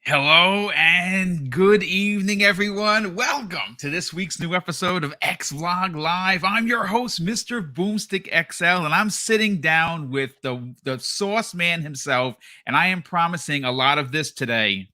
Hello and good evening, everyone. Welcome to this week's new episode of X Vlog Live. I'm your host, Mr. BoomStick XL, and I'm sitting down with the sauce man himself, and I am promising a lot of this today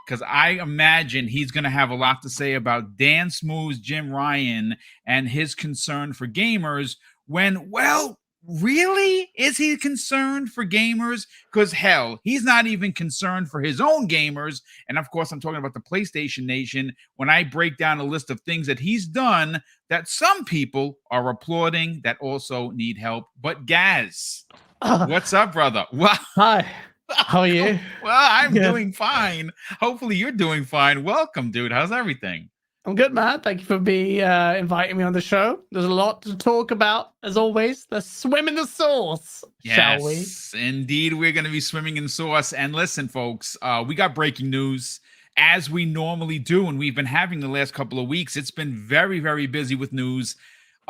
because I imagine he's going to have a lot to say about Dan Smooth's Jim Ryan and his concern for gamers when, well, really? Is he concerned for gamers? Because hell, he's not even concerned for his own gamers. And of course, I'm talking about the PlayStation Nation when I break down a list of things that he's done that some people are applauding that also need help. But Gaz, what's up, brother? Well, Hi, how are you? well, I'm Good. doing fine. Hopefully, you're doing fine. Welcome, dude. How's everything? I'm good, man. Thank you for inviting me on the show. There's a lot to talk about, as always. Let's swim in the sauce, shall we? Yes, indeed, we're going to be swimming in sauce. And listen, folks, we got breaking news as we normally do, and we've been having the last couple of weeks. It's been very, very busy with news.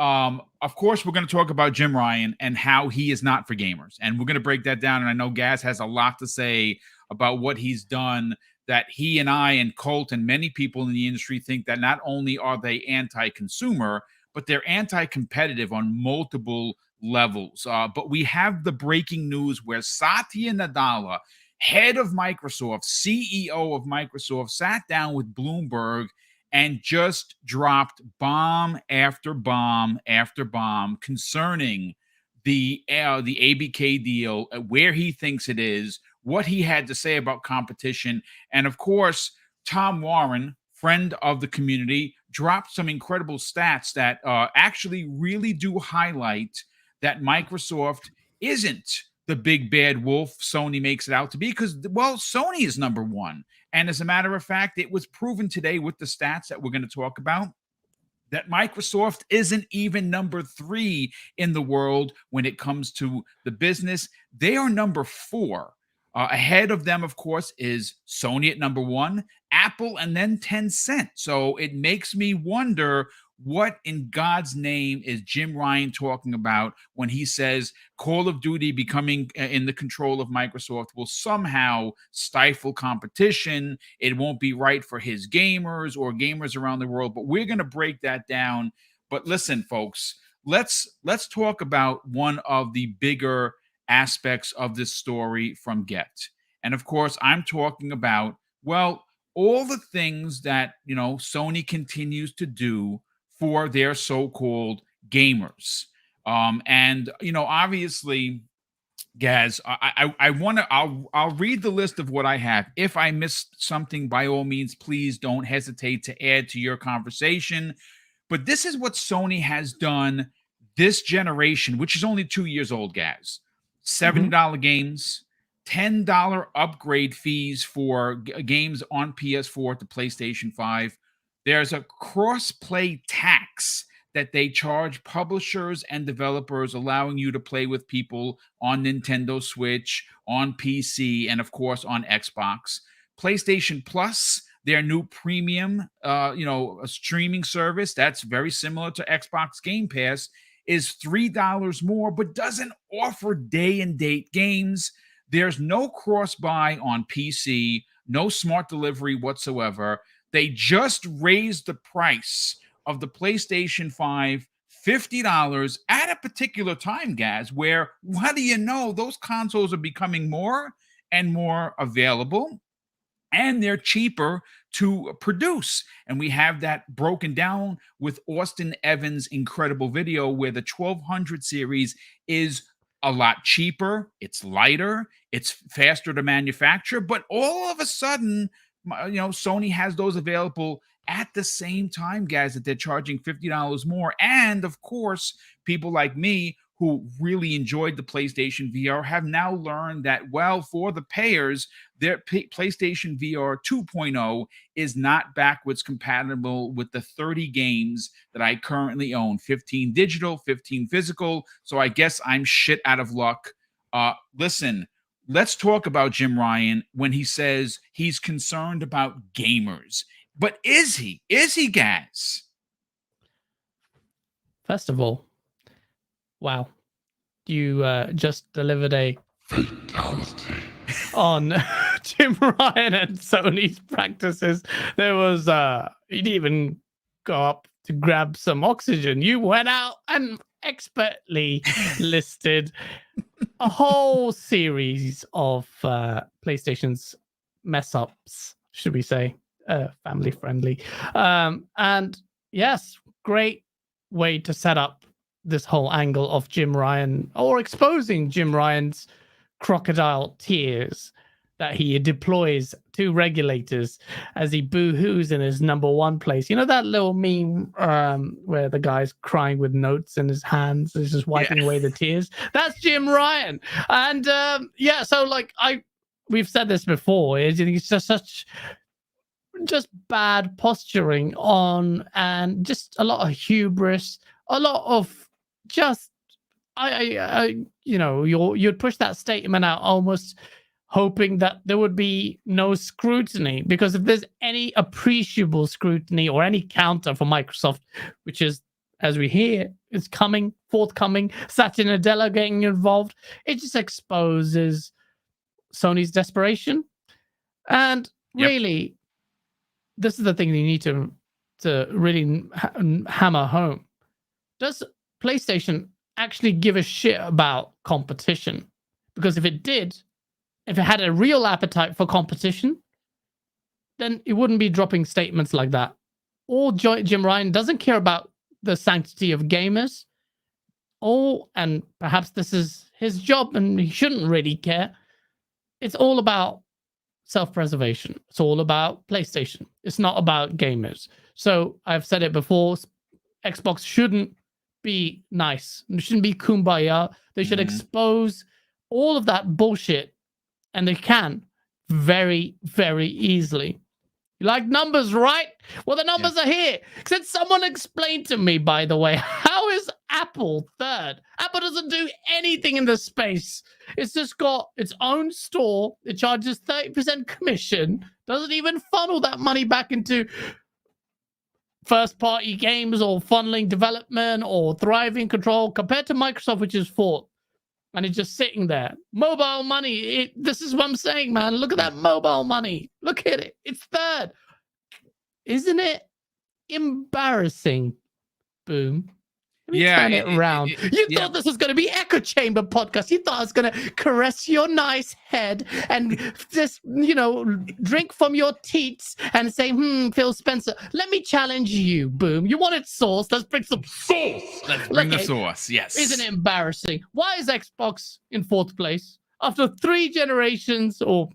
Of course, we're going to talk about Jim Ryan and how he is not for gamers, and we're going to break that down. And I know Gaz has a lot to say about what he's done. That he and I and Colt and many people in the industry think that not only are they anti-consumer, but they're anti-competitive on multiple levels. But we have the breaking news where Satya Nadella, head of Microsoft, CEO of Microsoft, sat down with Bloomberg and just dropped bomb after bomb after bomb concerning the ABK deal, where he thinks it is, what he had to say about competition, and of course, Tom Warren, friend of the community, dropped some incredible stats that actually really do highlight that Microsoft isn't the big bad wolf Sony makes it out to be, because, well, Sony is number one. And as a matter of fact, it was proven today with the stats that we're going to talk about that Microsoft isn't even number 3 in the world when it comes to the business. They are number 4. Ahead of them, of course, is Sony at number 1, Apple, and then Tencent. So it makes me wonder, what in God's name is Jim Ryan talking about when he says Call of Duty becoming in the control of Microsoft will somehow stifle competition? It won't be right for his gamers or gamers around the world. But we're going to break that down. But listen, folks, let's talk about one of the bigger aspects of this story from Get. And of course, I'm talking about, well, all the things that, Sony continues to do for their so-called gamers. And obviously, Gaz, I want to. I'll read the list of what I have. If I missed something, by all means, please don't hesitate to add to your conversation. But this is what Sony has done this generation, which is only 2 years old, Gaz. $70 games, $10 upgrade fees for games on PS4 to PlayStation 5. There's a cross-play tax that they charge publishers and developers, allowing you to play with people on Nintendo Switch, on PC, and of course on Xbox. PlayStation Plus, their new premium, a streaming service that's very similar to Xbox Game Pass, is $3 more, but doesn't offer day and date games. There's no cross-buy on PC, no smart delivery whatsoever. They just raised the price of the PlayStation 5 $50 at a particular time, Gaz, where, what do you know, those consoles are becoming more and more available, and they're cheaper to produce. And we have that broken down with Austin Evans' incredible video where the 1200 series is a lot cheaper, it's lighter, it's faster to manufacture, but all of a sudden, Sony has those available at the same time, guys, that they're charging $50 more. And of course, people like me who really enjoyed the PlayStation VR have now learned that, well, for the payers, their PlayStation VR 2.0 is not backwards compatible with the 30 games that I currently own, 15 digital, 15 physical. So I guess I'm shit out of luck. Listen, let's talk about Jim Ryan when he says he's concerned about gamers. But is he? Is he, Gaz? First of all, wow, you just delivered a fatality on Jim Ryan and Sony's practices. There was he'd even go up to grab some oxygen. You went out and expertly listed a whole series of PlayStation's mess ups, should we say, family friendly. And yes, great way to set up this whole angle of Jim Ryan, or exposing Jim Ryan's crocodile tears that he deploys to regulators as he boo-hoos in his number one place. You know that little meme where the guy's crying with notes in his hands, he's just wiping away the tears? That's Jim Ryan. And so like we've said this before, it's just such bad posturing on, and just a lot of hubris, a lot of just you'd push that statement out almost hoping that there would be no scrutiny, because if there's any appreciable scrutiny or any counter for Microsoft, which is, as we hear, is forthcoming, Satya Nadella getting involved, it just exposes Sony's desperation. And really, this is the thing you need to really hammer home. Does PlayStation actually give a shit about competition? Because if it did, if it had a real appetite for competition, then it wouldn't be dropping statements like that. Or Jim Ryan doesn't care about the sanctity of gamers. And perhaps this is his job and he shouldn't really care. It's all about self-preservation. It's all about PlayStation. It's not about gamers. So I've said it before, Xbox shouldn't be nice. It shouldn't be kumbaya. They should expose all of that bullshit. And they can very, very easily. You like numbers, right? Well, the numbers are here. Can someone explain to me, by the way, how is Apple third? Apple doesn't do anything in this space. It's just got its own store. It charges 30% commission. Doesn't even funnel that money back into first-party games or funneling development or thriving control, compared to Microsoft, which is fourth. And it's just sitting there. Mobile money. This is what I'm saying, man. Look at that mobile money. Look at it. It's third. Isn't it embarrassing? Boom. Let me turn it around. You thought this was going to be Echo Chamber podcast. You thought I was going to caress your nice head and just, drink from your teats and say, Phil Spencer. Let me challenge you, Boom. You wanted sauce. Let's bring some sauce. Let's bring the sauce, yes. Isn't it embarrassing? Why is Xbox in fourth place? After 3 generations or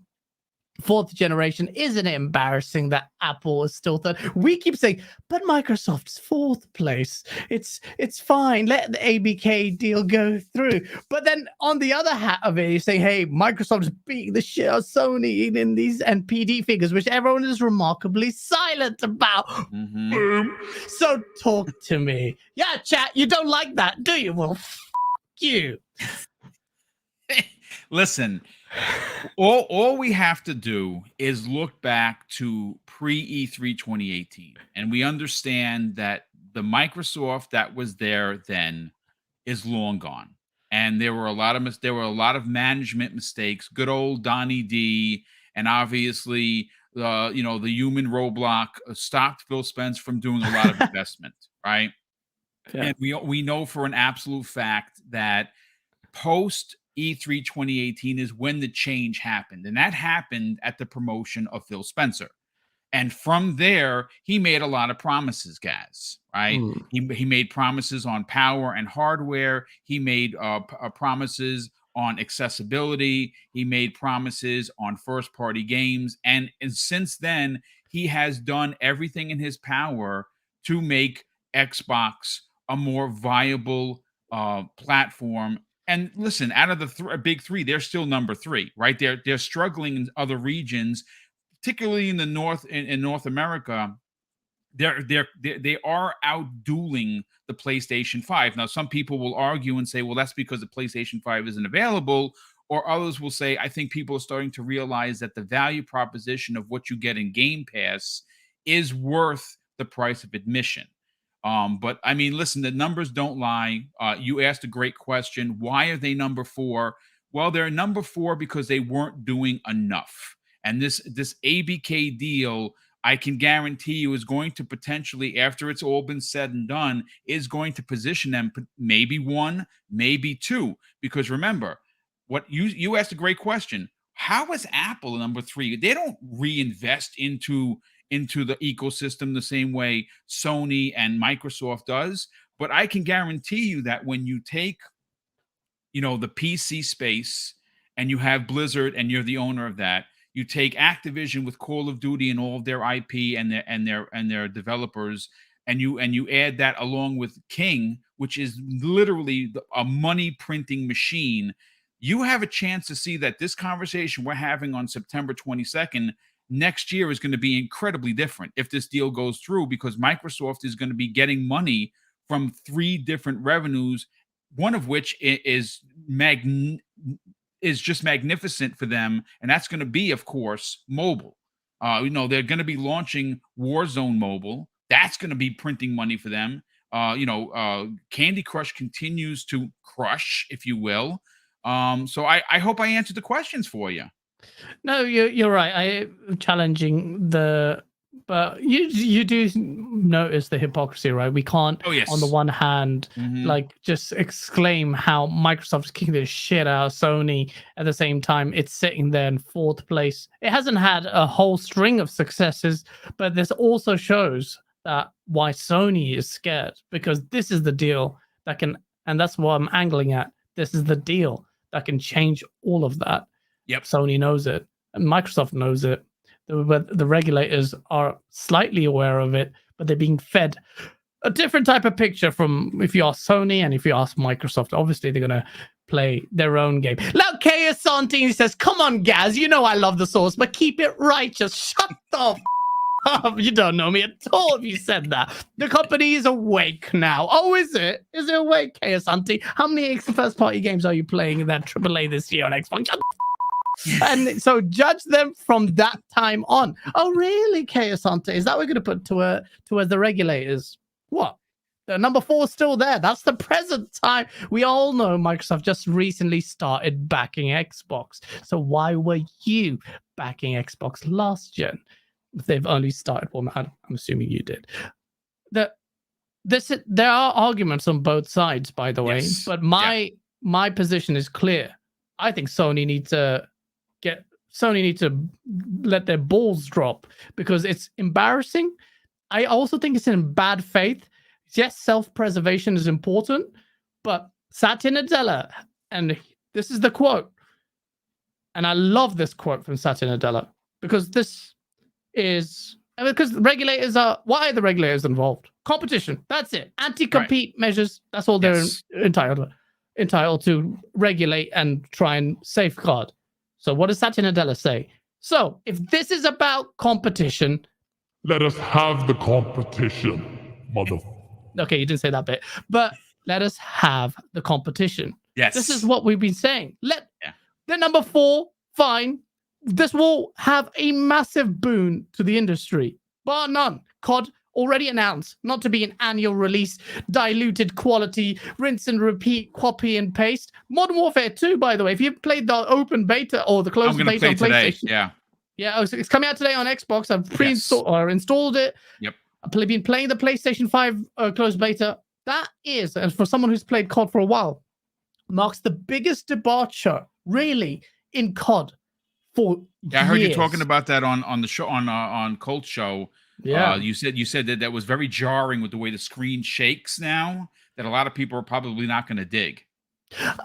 fourth generation, isn't it embarrassing that Apple is still third? We keep saying, but Microsoft's fourth place. It's fine. Let the ABK deal go through. But then on the other hat of it, you say, hey, Microsoft's beating the shit out of Sony in these NPD figures, which everyone is remarkably silent about. So talk to me. Yeah, chat, you don't like that, do you? Well, you. Listen, all we have to do is look back to pre-E3 2018, and we understand that the Microsoft that was there then is long gone, and there were a lot of management mistakes. Good old Donnie D, and obviously the human roadblock stopped Phil Spencer from doing a lot of investment, right? Yeah. And we know for an absolute fact that post E3 2018 is when the change happened, and that happened at the promotion of Phil Spencer. And from there, he made a lot of promises, guys, right? He made promises on power and hardware. He made promises on accessibility. He made promises on first-party games. And since then, he has done everything in his power to make Xbox a more viable platform. And listen, out of the big three, they're still number 3, right? They're struggling in other regions, particularly in the North, in North America. They are outdueling the PlayStation 5. Now, some people will argue and say, well, that's because the PlayStation 5 isn't available. Or others will say, I think people are starting to realize that the value proposition of what you get in Game Pass is worth the price of admission. But I mean, listen, the numbers don't lie. You asked a great question. Why are they number 4? Well, they're number 4 because they weren't doing enough. And this ABK deal, I can guarantee you, is going to potentially, after it's all been said and done, is going to position them maybe 1, maybe 2. Because remember, what you asked a great question. How is Apple number 3? They don't reinvest into the ecosystem the same way Sony and Microsoft does. But I can guarantee you that when you take, the PC space and you have Blizzard and you're the owner of that, you take Activision with Call of Duty and all of their IP and their developers, and you add that along with King, which is literally a money printing machine. You have a chance to see that this conversation we're having on September 22nd next year is going to be incredibly different if this deal goes through, because Microsoft is going to be getting money from 3 different revenues, one of which is just magnificent for them, and that's going to be, of course, mobile. They're going to be launching Warzone Mobile. That's going to be printing money for them. Candy Crush continues to crush, if you will. So I hope I answered the questions for you. No, you're right. I'm challenging but you do notice the hypocrisy, right? We can't, on the one hand, just exclaim how Microsoft's kicking the shit out of Sony. At the same time, it's sitting there in 4th place. It hasn't had a whole string of successes, but this also shows that why Sony is scared, because this is the deal that can, and that's what I'm angling at. This is the deal that can change all of that. Yep. Sony knows it, and Microsoft knows it. The regulators are slightly aware of it, but they're being fed a different type of picture from if you ask Sony and if you ask Microsoft. Obviously, they're going to play their own game. Look, Santini says, come on, Gaz, you know I love the source, but keep it righteous. Shut the up. You don't know me at all if you said that. The company is awake now. Oh, is it? Is it awake, Santi? How many first-party games are you playing in that AAA this year on Xbox? And so judge them from that time on. Oh, really, Asante? Is that what we're going to put towards the regulators? What? The number 4 is still there. That's the present time. We all know Microsoft just recently started backing Xbox. So why were you backing Xbox last gen? If they've only started, well, I'm assuming you did. There are arguments on both sides, by the way. But my position is clear. I think Sony need to let their balls drop, because it's embarrassing. I also think it's in bad faith. Yes, self-preservation is important, but Satya Nadella, and this is the quote, and I love this quote from Satya Nadella, because because regulators why are the regulators involved? Competition, that's it. Anti-compete measures, that's all they're entitled to regulate and try and safeguard. So what does Satya Nadella say? So if this is about competition, let us have the competition, mother. Okay, you didn't say that bit, but let us have the competition. Yes. This is what we've been saying. The number 4, fine. This will have a massive boon to the industry, bar none. COD already announced not to be an annual release, diluted quality, rinse and repeat, copy and paste. Modern Warfare 2, by the way, if you've played the open beta or the closed beta on PlayStation. Today. Yeah, it's coming out today on Xbox. I've pre-installed or installed it. Yep. I've been playing the PlayStation 5 closed beta. That is, and for someone who's played COD for a while, marks the biggest departure, really, in COD for years. I heard you talking about that on the show on Colt Show. Yeah, you said that was very jarring with the way the screen shakes now, that a lot of people are probably not going to dig.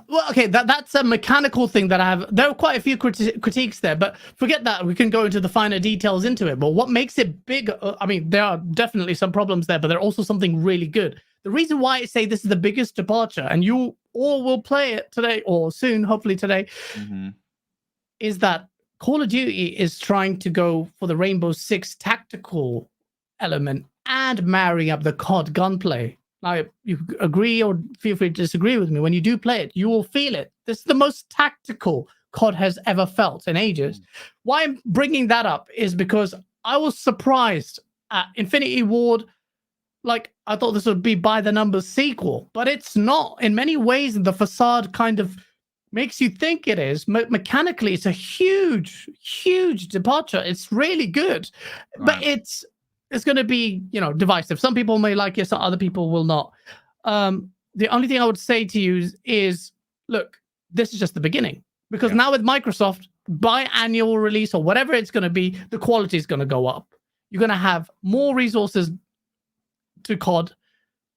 Well, okay, that's a mechanical thing that I have. There are quite a few critiques there, but forget that. We can go into the finer details into it. But what makes it big? I mean, there are definitely some problems there, but there's also something really good. The reason why I say this is the biggest departure, and you all will play it today or soon, hopefully today, is that Call of Duty is trying to go for the Rainbow Six tactical element and marrying up the COD gunplay. Now, you agree or feel free to disagree with me. When you do play it, you will feel it. This is the most tactical COD has ever felt in ages. Why I'm bringing that up is because I was surprised at Infinity Ward. Like, I thought this would be by the numbers sequel, but it's not. In many ways, the facade kind of makes you think it is. Mechanically, it's a huge, huge departure. It's really good, but it's going to be, divisive. Some people may like it, some other people will not. The only thing I would say to you is, look, this is just the beginning, because now with Microsoft, biannual release or whatever it's going to be, the quality is going to go up. You're going to have more resources to COD,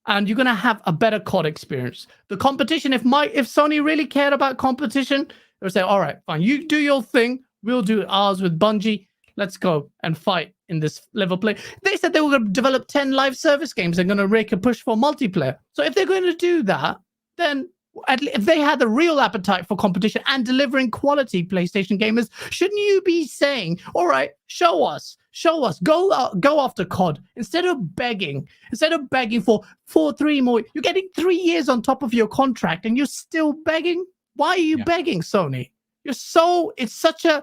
and you're going to have a better COD experience. The competition, if Sony really cared about competition, they'll say, all right, fine, you do your thing, we'll do ours with Bungie. Let's go and fight in this level play. They said they were going to develop 10 live service games. They're going to make a push for multiplayer. So if they're going to do that, then if they had the real appetite for competition and delivering quality PlayStation gamers, shouldn't you be saying, all right, show us, go after COD, instead of begging for 3 more. You're getting 3 years on top of your contract and you're still begging. Why are you begging, Sony? It's such a,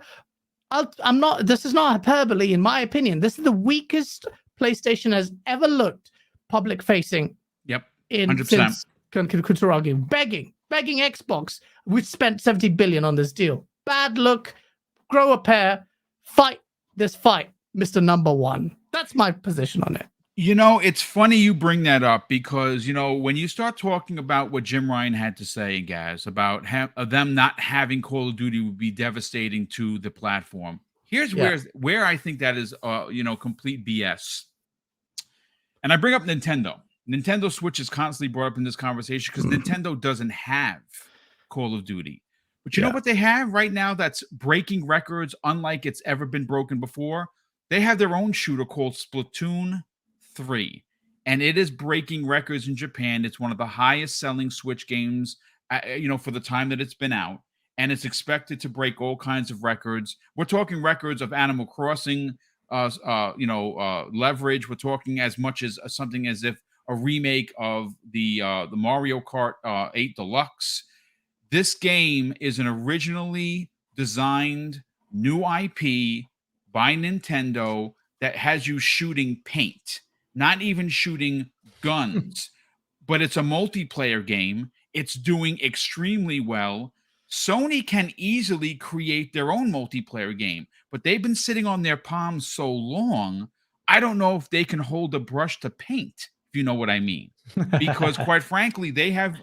this is not hyperbole in my opinion. This is the weakest PlayStation has ever looked public facing. Yep. 100%. Since Kutaragi, begging Xbox. We spent $70 billion on this deal. Bad look. Grow a pair. Fight this fight, Mr. Number One. That's my position on it. It's funny you bring that up because, when you start talking about what Jim Ryan had to say, Gaz, about them not having Call of Duty would be devastating to the platform. Here's where I think that is, complete BS. And I bring up Nintendo. Nintendo Switch is constantly brought up in this conversation because Nintendo doesn't have Call of Duty. But you know what they have right now that's breaking records unlike it's ever been broken before? They have their own shooter called Splatoon 3. And it is breaking records in Japan. It's one of the highest selling Switch games, for the time that it's been out. And it's expected to break all kinds of records. We're talking records of Animal Crossing, leverage. We're talking as much as something as if a remake of the Mario Kart 8 Deluxe. This game is an originally designed new IP by Nintendo that has you shooting paint, not even shooting guns, but it's a multiplayer game. It's doing extremely well. Sony can easily create their own multiplayer game, but they've been sitting on their palms so long, I don't know if they can hold a brush to paint. You know what I mean? Because quite frankly, they have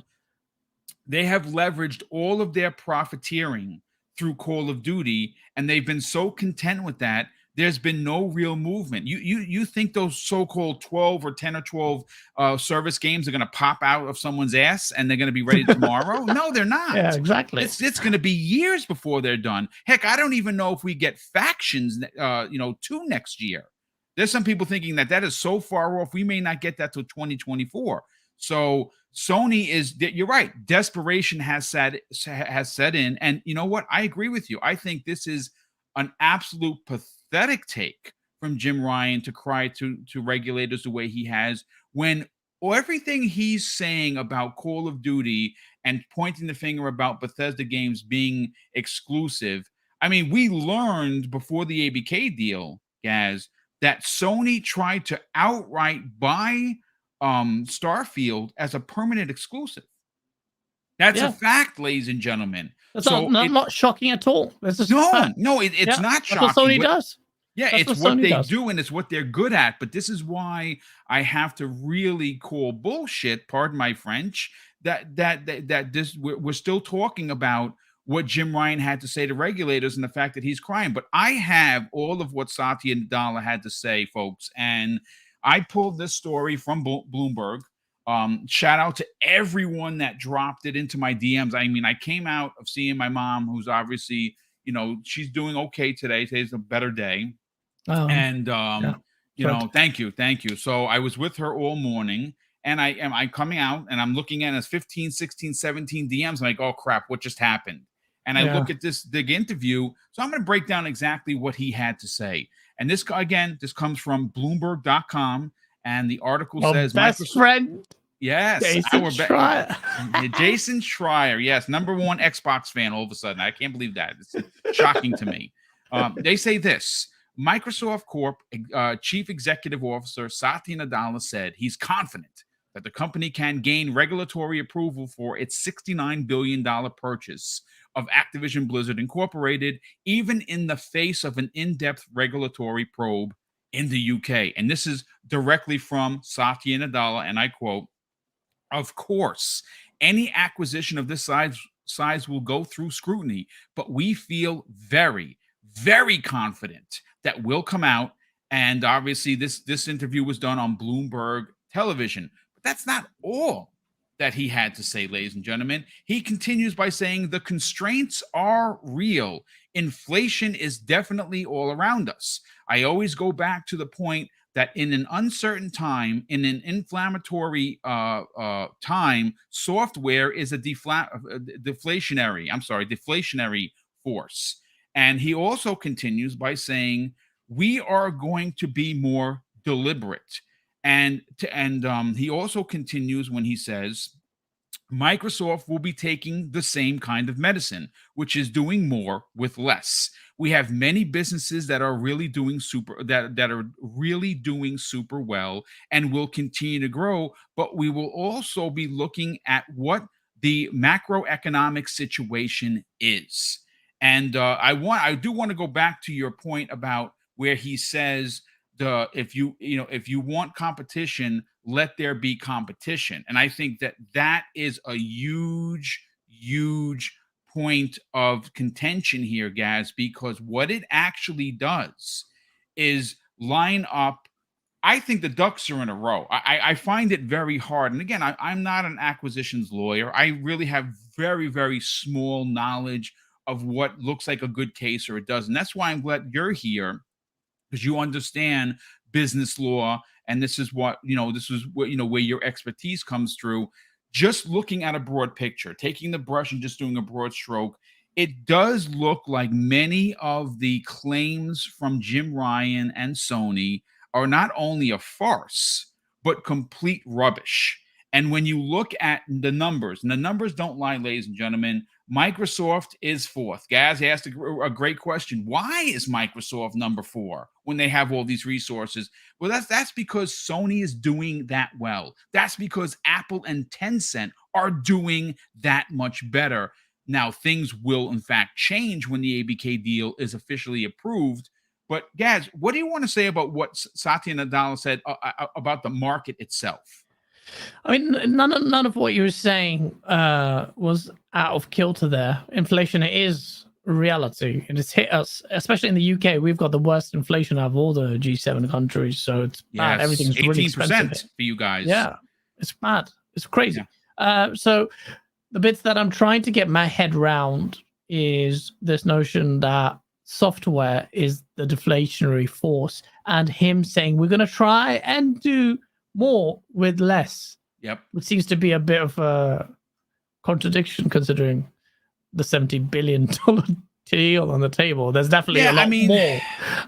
leveraged all of their profiteering through Call of Duty, and they've been so content with that. There's been no real movement. You think those so-called 12 or 10 or 12 service games are going to pop out of someone's ass and they're going to be ready tomorrow? No, they're not. Yeah, exactly. It's going to be years before they're done. Heck, I don't even know if we get Factions, 2 next year. There's some people thinking that is so far off, we may not get that till 2024. So Sony you're right. Desperation has set in. And you know what? I agree with you. I think this is an absolute pathetic take from Jim Ryan to cry to regulators the way he has, when everything he's saying about Call of Duty and pointing the finger about Bethesda games being exclusive. I mean, we learned before the ABK deal, Gaz, that Sony tried to outright buy Starfield as a permanent exclusive. That's a fact, ladies and gentlemen. That's not shocking at all. It's not shocking. That's what Sony does. Yeah, it's what they do and it's what they're good at. But this is why I have to really call bullshit, pardon my French, that we're still talking about what Jim Ryan had to say to regulators and the fact that he's crying. But I have all of what Satya Nadella had to say, folks. And I pulled this story from Bloomberg. Shout out to everyone that dropped it into my DMs. I mean, I came out of seeing my mom, who's obviously, she's doing okay today. Today's a better day. And, thank you. So I was with her all morning. And I'm coming out and I'm looking at his 15, 16, 17 DMs. I'm like, oh, crap, what just happened? And I look at this big interview. So I'm going to break down exactly what he had to say. And this comes from Bloomberg.com. And the article says, best friend. Yes. Jason Schreier. Jason Schreier. Yes. Number one Xbox fan all of a sudden. I can't believe that. It's shocking to me. They say this. Microsoft Corp Chief Executive Officer Satya Nadella said he's confident that the company can gain regulatory approval for its $69 billion purchase of Activision Blizzard Incorporated, even in the face of an in-depth regulatory probe in the UK. And this is directly from Satya Nadella, and I quote, "Of course, any acquisition of this size will go through scrutiny, but we feel very, very confident that will come out." And obviously, this interview was done on Bloomberg television. But that's not all that he had to say, ladies and gentlemen. He continues by saying the constraints are real. Inflation is definitely all around us. I always go back to the point that in an uncertain time, in an inflammatory time, software is a deflationary force. And he also continues by saying, we are going to be more deliberate. And he also continues when he says, Microsoft will be taking the same kind of medicine, which is doing more with less. We have many businesses that are really doing super well and will continue to grow, but we will also be looking at what the macroeconomic situation is. And I do want to go back to your point about where he says if you want competition, let there be competition. And I think that is a huge point of contention here, Gaz, because what it actually does is line up. I think the ducks are in a row. I find it very hard. And again, I'm not an acquisitions lawyer. I really have very, very small knowledge of what looks like a good case or it doesn't. That's why I'm glad you're here, because you understand business law, and this is where your expertise comes through. Just looking at a broad picture, taking the brush and just doing a broad stroke, it does look like many of the claims from Jim Ryan and Sony are not only a farce, but complete rubbish. And when you look at the numbers, and the numbers don't lie, ladies and gentlemen, Microsoft is fourth. Gaz asked a great question. Why is Microsoft number 4 when they have all these resources? Well, that's because Sony is doing that well. That's because Apple and Tencent are doing that much better. Now, things will, in fact, change when the ABK deal is officially approved. But, Gaz, what do you want to say about what Satya Nadella said about the market itself? I mean, none of what you were saying was out of kilter there. Inflation is reality. It has hit us, especially in the UK. We've got the worst inflation out of all the G7 countries. So it's bad. Everything's 18% really expensive for you guys. Yeah, it's bad. It's crazy. Yeah. So the bits that I'm trying to get my head around is this notion that software is the deflationary force, and him saying we're going to try and do more with less. Yep. Which seems to be a bit of a contradiction considering the $70 billion deal on the table. There's definitely a lot more.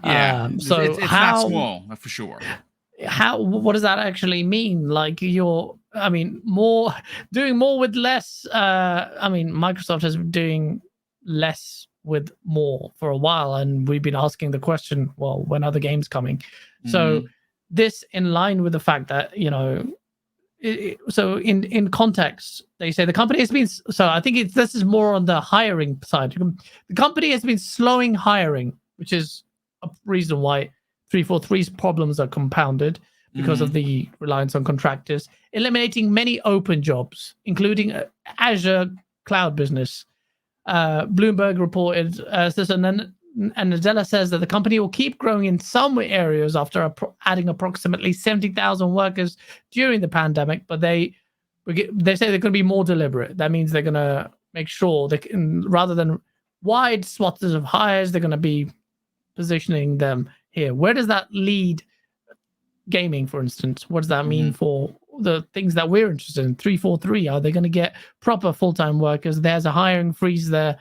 Yeah. So it's not small, for sure. What does that actually mean? Like doing more with less. Microsoft has been doing less with more for a while, and we've been asking the question, well, when are the games coming? Mm-hmm. So this in line with the fact that, so in context, they say the company has been, so I think this is more on the hiring side. The company has been slowing hiring, which is a reason why 343's problems are compounded because of the reliance on contractors, eliminating many open jobs, including Azure cloud business. Bloomberg reported this, and Nadella says that the company will keep growing in some areas after adding approximately 70,000 workers during the pandemic, but they say they're going to be more deliberate. That means they're going to make sure they can, rather than wide swaths of hires, they're going to be positioning them here. Where does that lead gaming, for instance? What does that mean for the things that we're interested in? 343, are they going to get proper full-time workers? There's a hiring freeze there.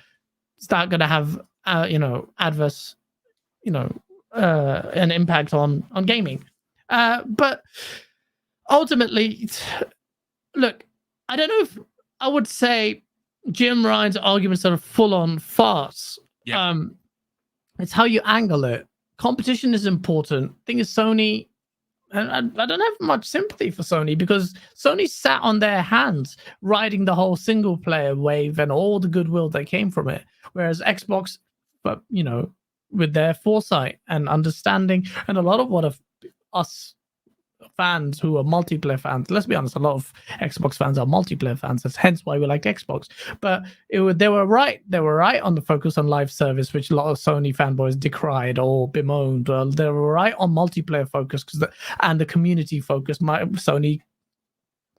Is that going to have adverse, an impact on gaming? But ultimately, look, I don't know if I would say Jim Ryan's arguments are full-on farce. Yeah. It's how you angle it. Competition is important. Thing is, Sony And I don't have much sympathy for Sony because Sony sat on their hands riding the whole single player wave and all the goodwill that came from it. Whereas Xbox, but with their foresight and understanding, and a lot of what us fans who are multiplayer fans, let's be honest, a lot of Xbox fans are multiplayer fans. That's hence why we like Xbox. But they were right. They were right on the focus on live service, which a lot of Sony fanboys decried or bemoaned. They were right on multiplayer focus and the community focus. Sony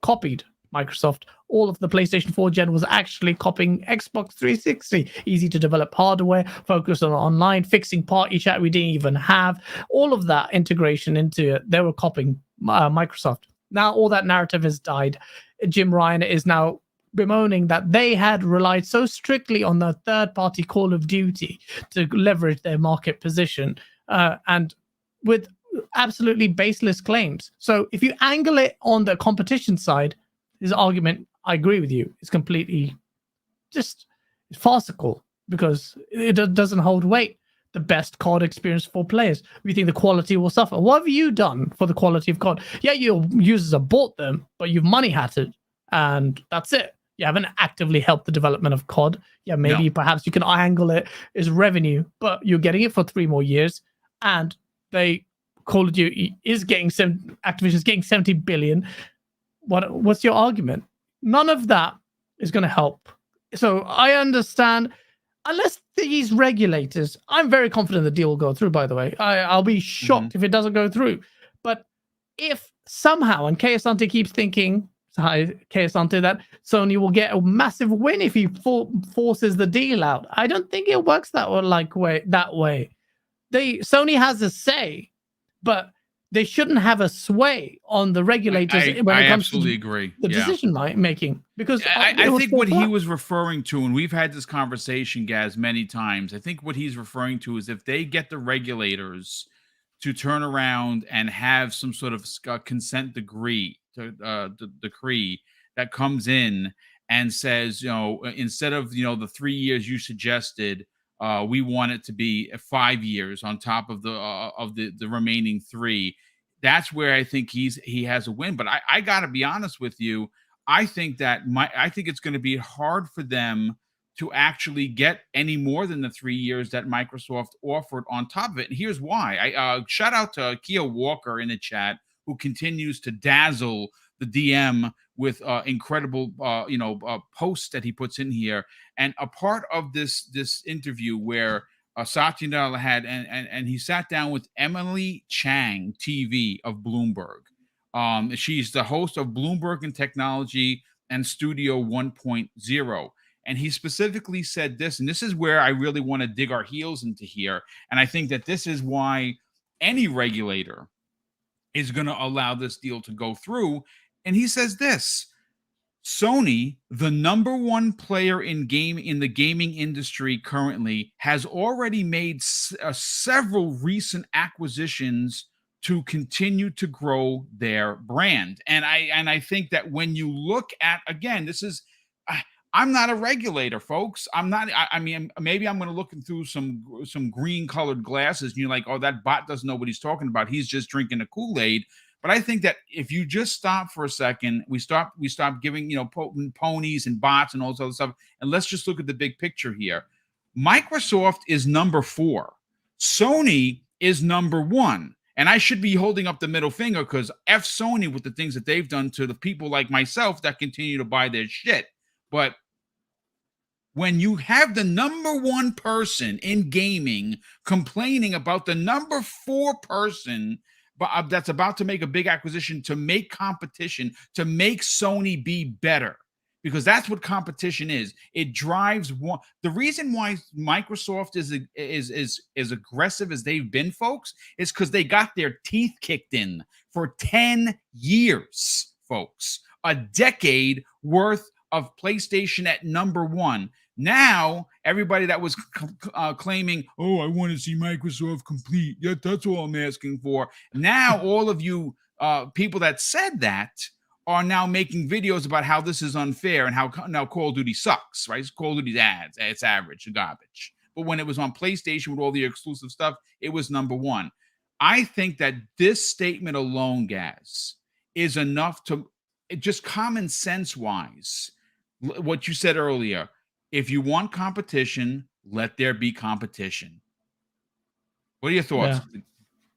copied Microsoft. All of the PlayStation 4 gen was actually copying Xbox 360. Easy to develop hardware, focus on online, fixing party chat we didn't even have. All of that integration into it, they were copying Microsoft. Now all that narrative has died. Jim Ryan is now bemoaning that they had relied so strictly on the third-party Call of Duty to leverage their market position, and with absolutely baseless claims. So if you angle it on the competition side, his argument, I agree with you, it's completely just farcical because it doesn't hold weight. The best COD experience for players. We think the quality will suffer. What have you done for the quality of COD? Yeah, your users have bought them, but you've money hatted, and that's it. You haven't actively helped the development of COD. Yeah, maybe perhaps you can angle it as revenue, but you're getting it for 3 more years, and Call of Duty is getting Activision is getting 70 billion. What's your argument? None of that is going to help. So I understand, unless these regulators, I'm very confident the deal will go through, by the way. I'll be shocked if it doesn't go through. But if somehow, and Kayasante keeps thinking, Kayasante, that Sony will get a massive win if he forces the deal out. I don't think it works that way. Sony has a say, but they shouldn't have a sway on the regulators when it comes to agree. The decision making. Because I think what he was referring to, and we've had this conversation, Gaz, many times, I think what he's referring to is if they get the regulators to turn around and have some sort of consent decree that comes in and says, instead of the 3 years you suggested, we want it to be 5 years on top of the remaining 3. That's where I think he has a win. But I got to be honest with you. I think it's going to be hard for them to actually get any more than the 3 years that Microsoft offered on top of it. And here's why. I shout out to Kia Walker in the chat, who continues to dazzle the DM with incredible posts that he puts in here. And a part of this interview where Satya Nadella had, and he sat down with Emily Chang TV of Bloomberg. She's the host of Bloomberg and Technology and Studio 1.0. And he specifically said this, and this is where I really want to dig our heels into here. And I think that this is why any regulator is going to allow this deal to go through. And he says this: Sony, the number one player in the gaming industry currently, has already made several recent acquisitions to continue to grow their brand. And I think that when you look at, again, this is, I'm not a regulator, folks. I'm not. I mean, maybe I'm going to look through some green colored glasses, and you're like, oh, that bot doesn't know what he's talking about. He's just drinking a Kool-Aid. But I think that if you just stop for a second, we stop giving ponies and bots and all this other stuff, and let's just look at the big picture here. Microsoft is number 4. Sony is number 1. And I should be holding up the middle finger because F Sony with the things that they've done to the people like myself that continue to buy their shit. But when you have the number 1 person in gaming complaining about the number 4 person that's about to make a big acquisition to make competition, to make Sony be better, because that's what competition is. It drives one. The reason why Microsoft is as aggressive as they've been, folks, is because they got their teeth kicked in for 10 years, folks. A decade worth of PlayStation at number 1. Now, everybody that was claiming, oh, I want to see Microsoft complete. Yeah, that's all I'm asking for. Now, all of you people that said that are now making videos about how this is unfair and how now Call of Duty sucks, right? Call of Duty's ads. It's average, garbage. But when it was on PlayStation with all the exclusive stuff, it was number 1. I think that this statement alone, Gaz, is enough to just common sense wise. What you said earlier, if you want competition, let there be competition. What are your thoughts? Yeah.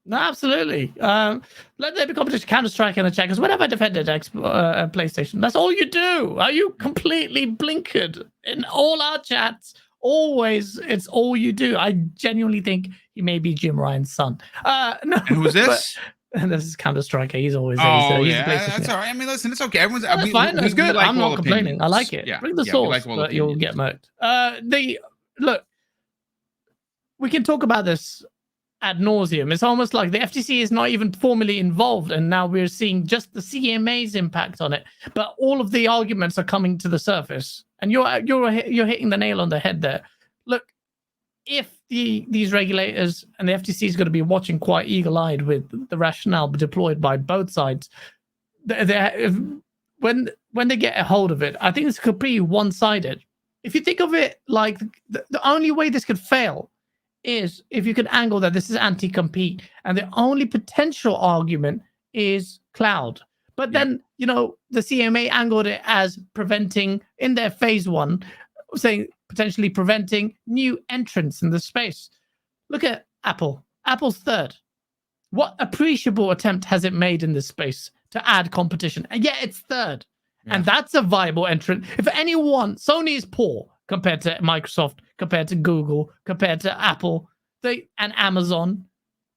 No, absolutely. Let there be competition. Counter-Strike and the checkers. Whenever I defended PlayStation, that's all you do. Are you completely blinkered in all our chats? Always, it's all you do. I genuinely think he may be Jim Ryan's son. No, and who's this? And this is Counter-Strike. He's always he's yeah, that's all right. I mean, listen, it's okay. Everyone's that's fine. That's good. Like I'm not complaining. opinions. I like it. Yeah, bring the sauce, but you'll get murked. Look, we can talk about this ad nauseum. It's almost like the FTC is not even formally involved, and now we're seeing just the CMA's impact on it. But all of the arguments are coming to the surface, and you're hitting the nail on the head there. Look, if these regulators and the FTC is going to be watching quite eagle-eyed with the rationale deployed by both sides, when they get a hold of it, I think this could be one-sided. If you think of it like the only way this could fail is if you could angle that this is anti-compete, and the only potential argument is cloud. But then, the CMA angled it as preventing, in their phase one, saying potentially preventing new entrants in the space. Look at Apple. Apple's third. What appreciable attempt has it made in this space to add competition? And yet it's third. Yeah. And that's a viable entrant. If anyone, Sony is poor compared to Microsoft, compared to Google, compared to Apple, and Amazon.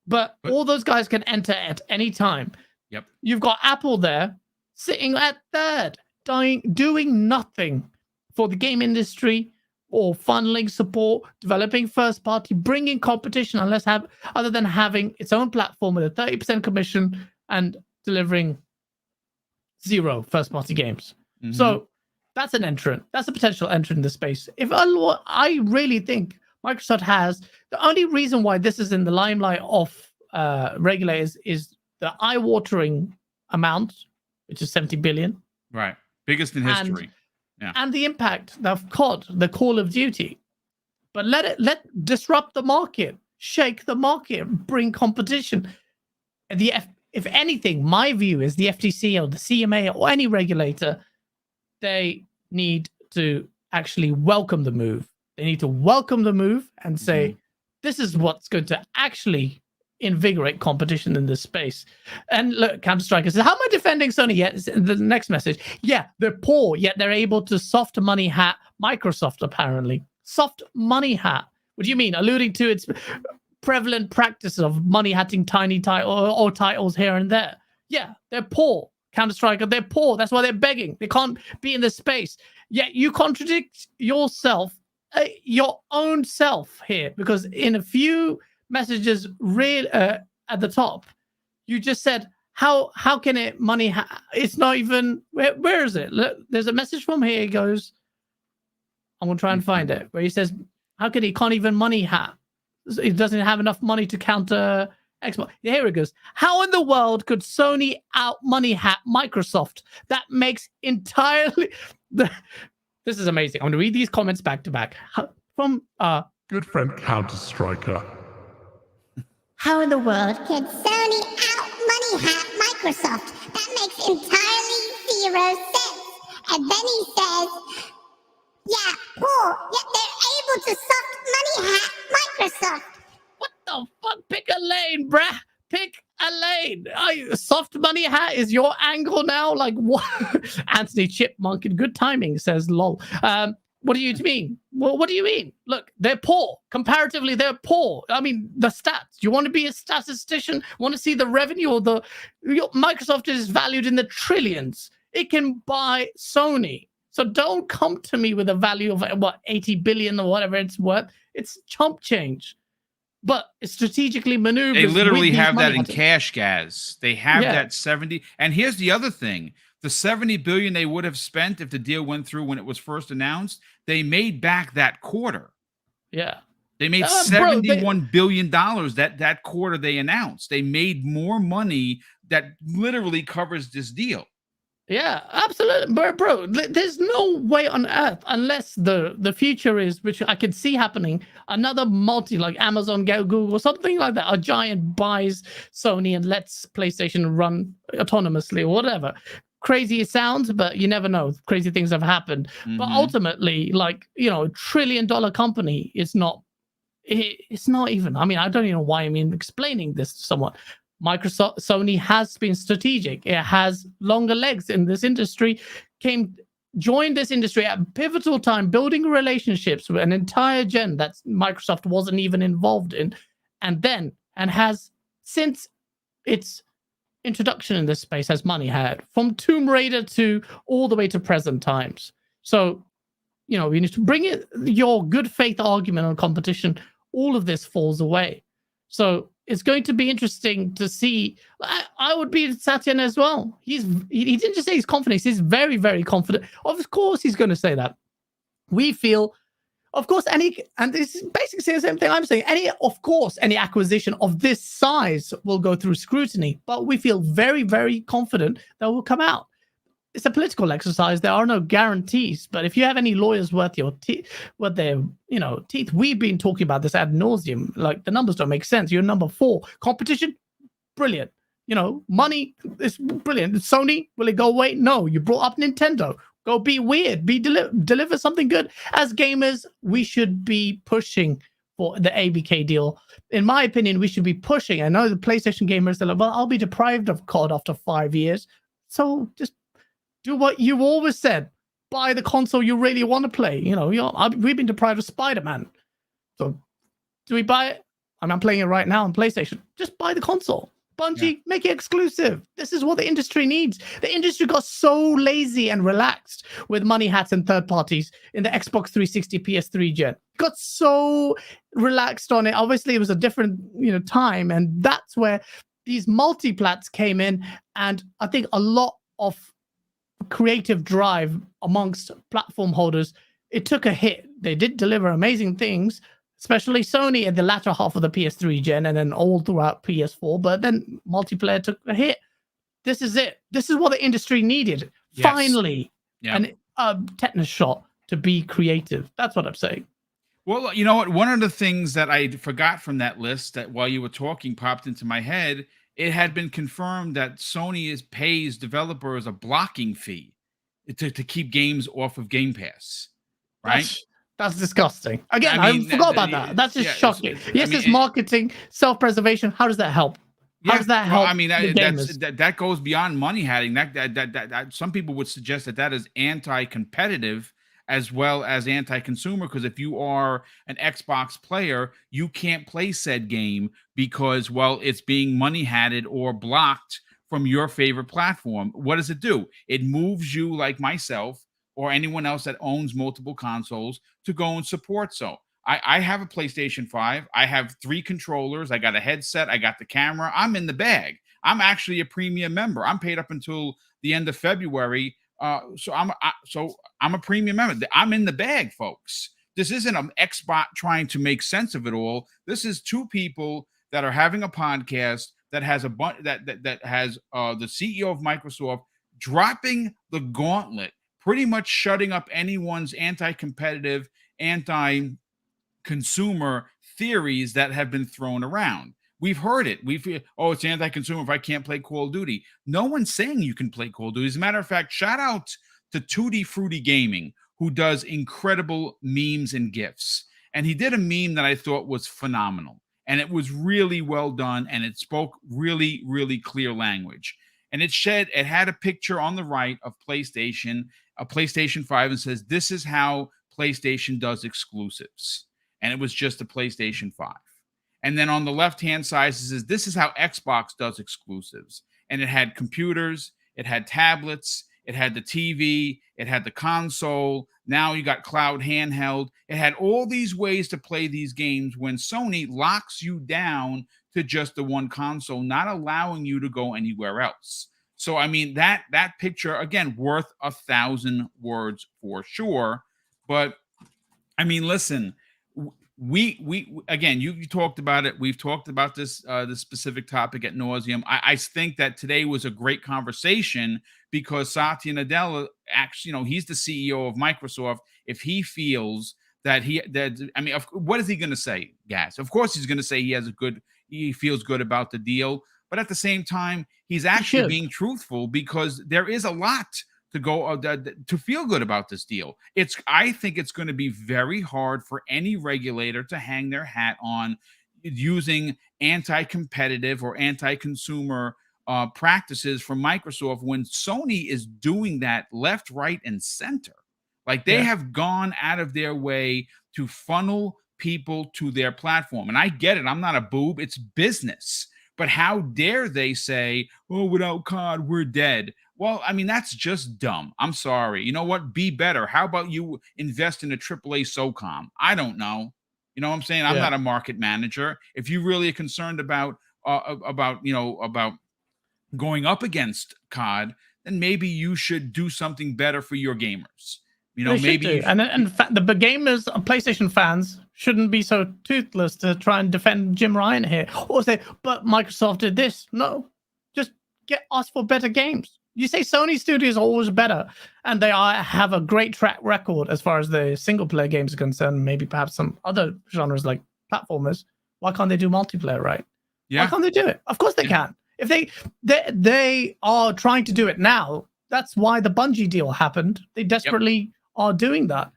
But all those guys can enter at any time. Yep. You've got Apple there sitting at third, doing nothing for the game industry or funneling support, developing first party, bringing competition, other than having its own platform with a 30% commission and delivering 0 first party games. Mm-hmm. So that's an entrant. That's a potential entrant in the space. I really think Microsoft has, the only reason why this is in the limelight of regulators is the eye-watering amount, which is 70 billion. Right. Biggest in history. And the impact of COD, the Call of Duty. But let disrupt the market, shake the market, bring competition. And if anything, my view is the FTC or the CMA or any regulator, they need to actually welcome the move. They need to welcome the move and say, this is what's going to actually invigorate competition in this space. And look, Counter-Strike says, how am I defending Sony? Yet the next message, they're poor, yet they're able to soft money hat Microsoft, apparently. Soft money hat. What do you mean? Alluding to its prevalent practice of money hatting tiny or titles here and there. Yeah, they're poor. Counter-Strike, they're poor. That's why they're begging. They can't be in this space. Yet you contradict yourself, your own self here, because in a few messages at the top, you just said, how can it money it's not even, where is it? Look, there's a message from here. It goes, I'm gonna try and find it, where he says, how can he can't even money hat? He doesn't have enough money to counter Xbox. Here it goes. How in the world could Sony out money hat Microsoft? That makes entirely this is amazing. I'm gonna read these comments back to back from good friend Counter-Striker. How in the world can Sony out-money hat Microsoft? That makes entirely 0 sense. And then he says, poor, yet they're able to soft money hat Microsoft. What the fuck? Pick a lane, bruh. Pick a lane. Soft money hat is your angle now? Like, what? Anthony Chipmunk in good timing says, lol. What do you mean? Well, what do you mean? Look, they're poor. Comparatively, they're poor. I mean, the stats. You want to be a statistician? Want to see the revenue or Microsoft is valued in the trillions. It can buy Sony. So don't come to me with a value of 80 billion or whatever it's worth. It's chump change. But it's strategically maneuvered. They literally have that in cash, Gaz. They have that 70. And here's the other thing. The 70 billion they would have spent if the deal went through when it was first announced, they made back that quarter. Yeah. They made $71 billion that quarter they announced. They made more money that literally covers this deal. Yeah, absolutely, bro. There's no way on earth, unless the future is, which I can see happening, another multi like Amazon, Google, something like that. A giant buys Sony and lets PlayStation run autonomously or whatever. Crazy it sounds, but you never know. Crazy things have happened. But ultimately, like, $1 trillion company is not. It's not even. I mean, I don't even know why I'm even explaining this to someone. Sony has been strategic. It has longer legs in this industry. Joined this industry at a pivotal time, building relationships with an entire gen that Microsoft wasn't even involved in, and has since its introduction in this space has money had from Tomb Raider to all the way to present times. So, you need to bring it your good faith argument on competition. All of this falls away. So it's going to be interesting to see. I would be Satya as well. He didn't just say he's confident. He's very, very confident. Of course, he's going to say that. We feel, of course, and this is basically the same thing I'm saying. Any acquisition of this size will go through scrutiny, but we feel very, very confident that will come out. It's a political exercise. There are no guarantees. But if you have any lawyers worth their teeth, we've been talking about this ad nauseum. Like, the numbers don't make sense. You're number 4. Competition, brilliant. Money is brilliant. Sony, will it go away? No. You brought up Nintendo. Go be weird. Deliver something good. As gamers, we should be pushing for the ABK deal. In my opinion, we should be pushing. I know the PlayStation gamers, they're like, well, I'll be deprived of COD after 5 years. So just do what you've always said. Buy the console you really want to play. We've been deprived of Spider-Man. So do we buy it? I'm playing it right now on PlayStation. Just buy the console. Bungie, make it exclusive. This is what the industry needs. The industry got so lazy and relaxed with money hats and third parties in the Xbox 360, PS3 gen. Got so relaxed on it. Obviously, it was a different time, and that's where these multiplats came in. And I think a lot of creative drive amongst platform holders, it took a hit. They did deliver amazing things, especially Sony in the latter half of the PS3 gen and then all throughout PS4, but then multiplayer took a hit. This is it. This is what the industry needed. Yes. Finally, a tetanus shot to be creative. That's what I'm saying. Well, you know what? One of the things that I forgot from that list that while you were talking popped into my head, it had been confirmed that Sony pays developers a blocking fee to keep games off of Game Pass, right? That's disgusting. Again, I forgot about that. That's just shocking. It's marketing, self-preservation. How does that help? How does that help? That goes beyond money hatting. That some people would suggest that is anti-competitive as well as anti-consumer, because if you are an Xbox player, you can't play said game because, well, it's being money hatted or blocked from your favorite platform. What does it do? It moves you, like myself or anyone else that owns multiple consoles, to go and support. So I have a PlayStation 5. I have 3 controllers. I got a headset. I got the camera. I'm in the bag. I'm actually a premium member. I'm paid up until the end of February. So I'm a premium member. I'm in the bag, folks. This isn't an Xbot trying to make sense of it all. This is 2 people that are having a podcast that has that has the CEO of Microsoft dropping the gauntlet, pretty much shutting up anyone's anti-competitive, anti-consumer theories that have been thrown around. We've heard it. It's anti-consumer if I can't play Call of Duty. No one's saying you can play Call of Duty. As a matter of fact, shout out to Tutti Frutti Gaming, who does incredible memes and GIFs. And he did a meme that I thought was phenomenal. And it was really well done. And it spoke really, really clear language. And it had a picture on the right of PlayStation, a PlayStation 5, and says, this is how PlayStation does exclusives. And it was just a PlayStation 5. And then on the left-hand side, it says, this is how Xbox does exclusives. And it had computers, it had tablets, it had the TV, it had the console. Now you got cloud handheld. It had all these ways to play these games when Sony locks you down to just the one console, not allowing you to go anywhere else. So, I mean, that picture, again, worth 1,000 words for sure. But, I mean, listen, we again, you talked about it. We've talked about this specific topic at nauseum. I think that today was a great conversation because Satya Nadella, actually, he's the CEO of Microsoft. If he feels that what is he going to say, Gaz? Of course, he's going to say he feels good about the deal, but at the same time, he's actually being truthful because there is a lot to go to feel good about this deal. I think it's going to be very hard for any regulator to hang their hat on using anti-competitive or anti-consumer practices from Microsoft when Sony is doing that left, right, and center. Like they have gone out of their way to funnel people to their platform. And I get it. I'm not a boob. It's business. But how dare they say, oh, without COD, we're dead. Well, I mean, that's just dumb. I'm sorry. You know what? Be better. How about you invest in a AAA SOCOM? I don't know. You know what I'm saying? I'm not a market manager. If you really are concerned about going up against COD, then maybe you should do something better for your gamers. Maybe and the gamers, PlayStation fans, shouldn't be so toothless to try and defend Jim Ryan here or say, but Microsoft did this. No, just ask for better games. You say Sony studios are always better, and they have a great track record as far as the single player games are concerned. Maybe perhaps some other genres like platformers. Why can't they do multiplayer right? Yeah. Why can't they do it? Of course they can. If they are trying to do it now, that's why the Bungie deal happened. They desperately are doing that,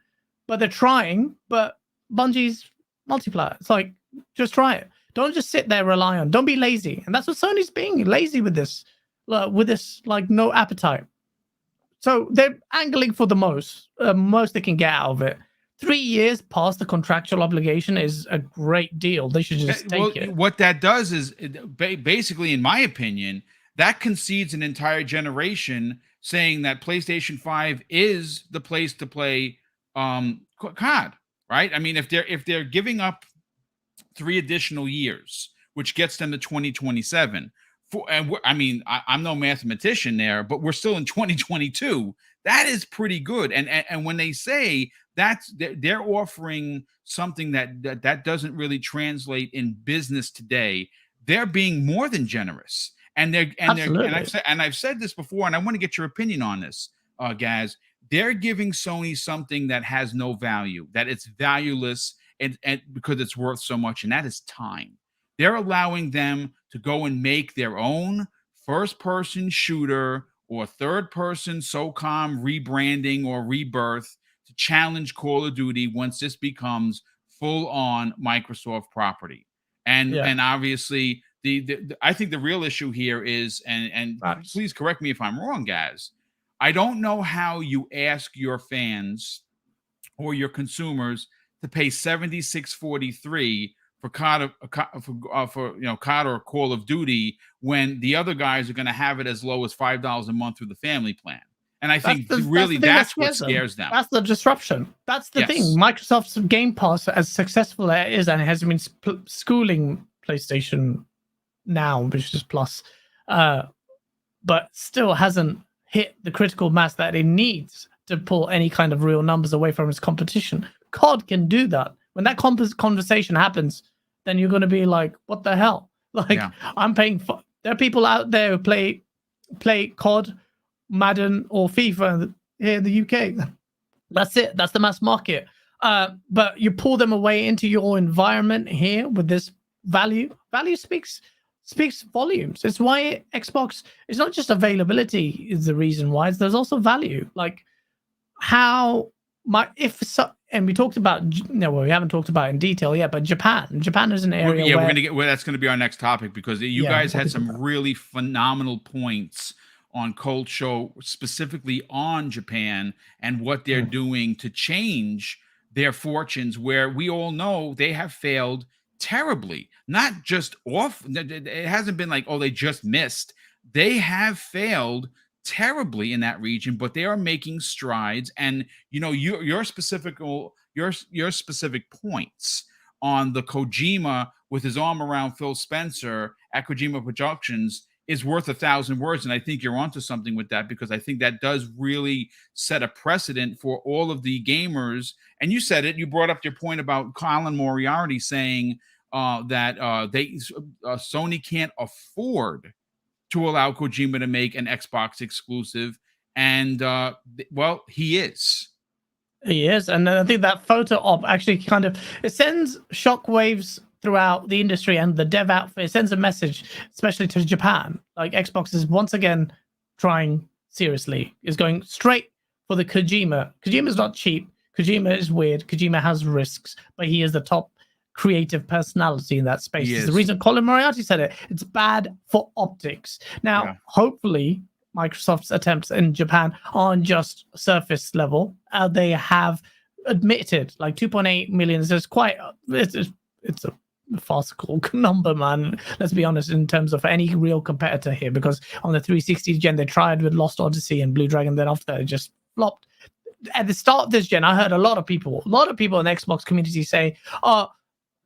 but they're trying. But Bungie's multiplayer. It's like, just try it. Don't just sit there, rely on. Don't be lazy, and that's what Sony's being lazy with this. Like no appetite. So they're angling for the most they can get out of it. 3 years past the contractual obligation is a great deal. They should just take it. What that does is basically, in my opinion, that concedes an entire generation, saying that PlayStation 5 is the place to play COD, right? I mean, if they're giving up 3 additional years, which gets them to 2027. I'm no mathematician there, but we're still in 2022. That is pretty good. And when they say they're offering something that doesn't really translate in business today, they're being more than generous. And I've said this before, and I want to get your opinion on this, Gaz. They're giving Sony something that has no value, that it's valueless, and because it's worth so much, and that is time. They're allowing them to go and make their own first-person shooter or third-person SOCOM rebranding or rebirth to challenge Call of Duty once this becomes full-on Microsoft property. And obviously, I think the real issue here is, and please correct me if I'm wrong, guys, I don't know how you ask your fans or your consumers to pay $76.43 for COD or Call of Duty when the other guys are going to have it as low as $5 a month through the family plan. And I think that's what scares them. That's the disruption. That's the thing. Microsoft's Game Pass, as successful as it is, and it has been schooling PlayStation Now, which is Plus, but still hasn't hit the critical mass that it needs to pull any kind of real numbers away from its competition. COD can do that. When that conversation happens, then you're going to be like, what the hell? Like, I'm paying for... There are people out there who play COD, Madden, or FIFA here in the UK. That's it. That's the mass market. But you pull them away into your environment here with this value. Value speaks volumes. It's why Xbox... It's not just availability is the reason why. There's also value. Like, how... And we talked about, we haven't talked about it in detail yet, but Japan is an area where that's going to be our next topic, because you guys had some really phenomenal points on Cold Show, specifically on Japan and what they're doing to change their fortunes, where we all know they have failed terribly. Not just it hasn't been like, oh, they just missed. They have failed terribly in that region, but they are making strides. And your specific points on the Kojima with his arm around Phil Spencer at Kojima Productions, is worth 1,000 words. And I think you're onto something with that, because I think that does really set a precedent for all of the gamers. And you said it, you brought up your point about Colin Moriarty saying that Sony can't afford to allow Kojima to make an Xbox exclusive. And well, he is. He is. And I think that photo op actually it sends shockwaves throughout the industry and the dev outfit. It sends a message, especially to Japan. Like, Xbox is once again trying seriously, is going straight for the Kojima. Kojima's not cheap. Kojima is weird. Kojima has risks, but he is the top creative personality in that space. It's the reason Colin Moriarty said it. It's bad for optics. Now, hopefully, Microsoft's attempts in Japan aren't just surface level. They have admitted, like, 2.8 million is quite. It's a farcical number, man. Let's be honest, in terms of any real competitor here, because on the 360 gen they tried with Lost Odyssey and Blue Dragon, then after that it just flopped. At the start of this gen, I heard a lot of people in the Xbox community say, "Oh,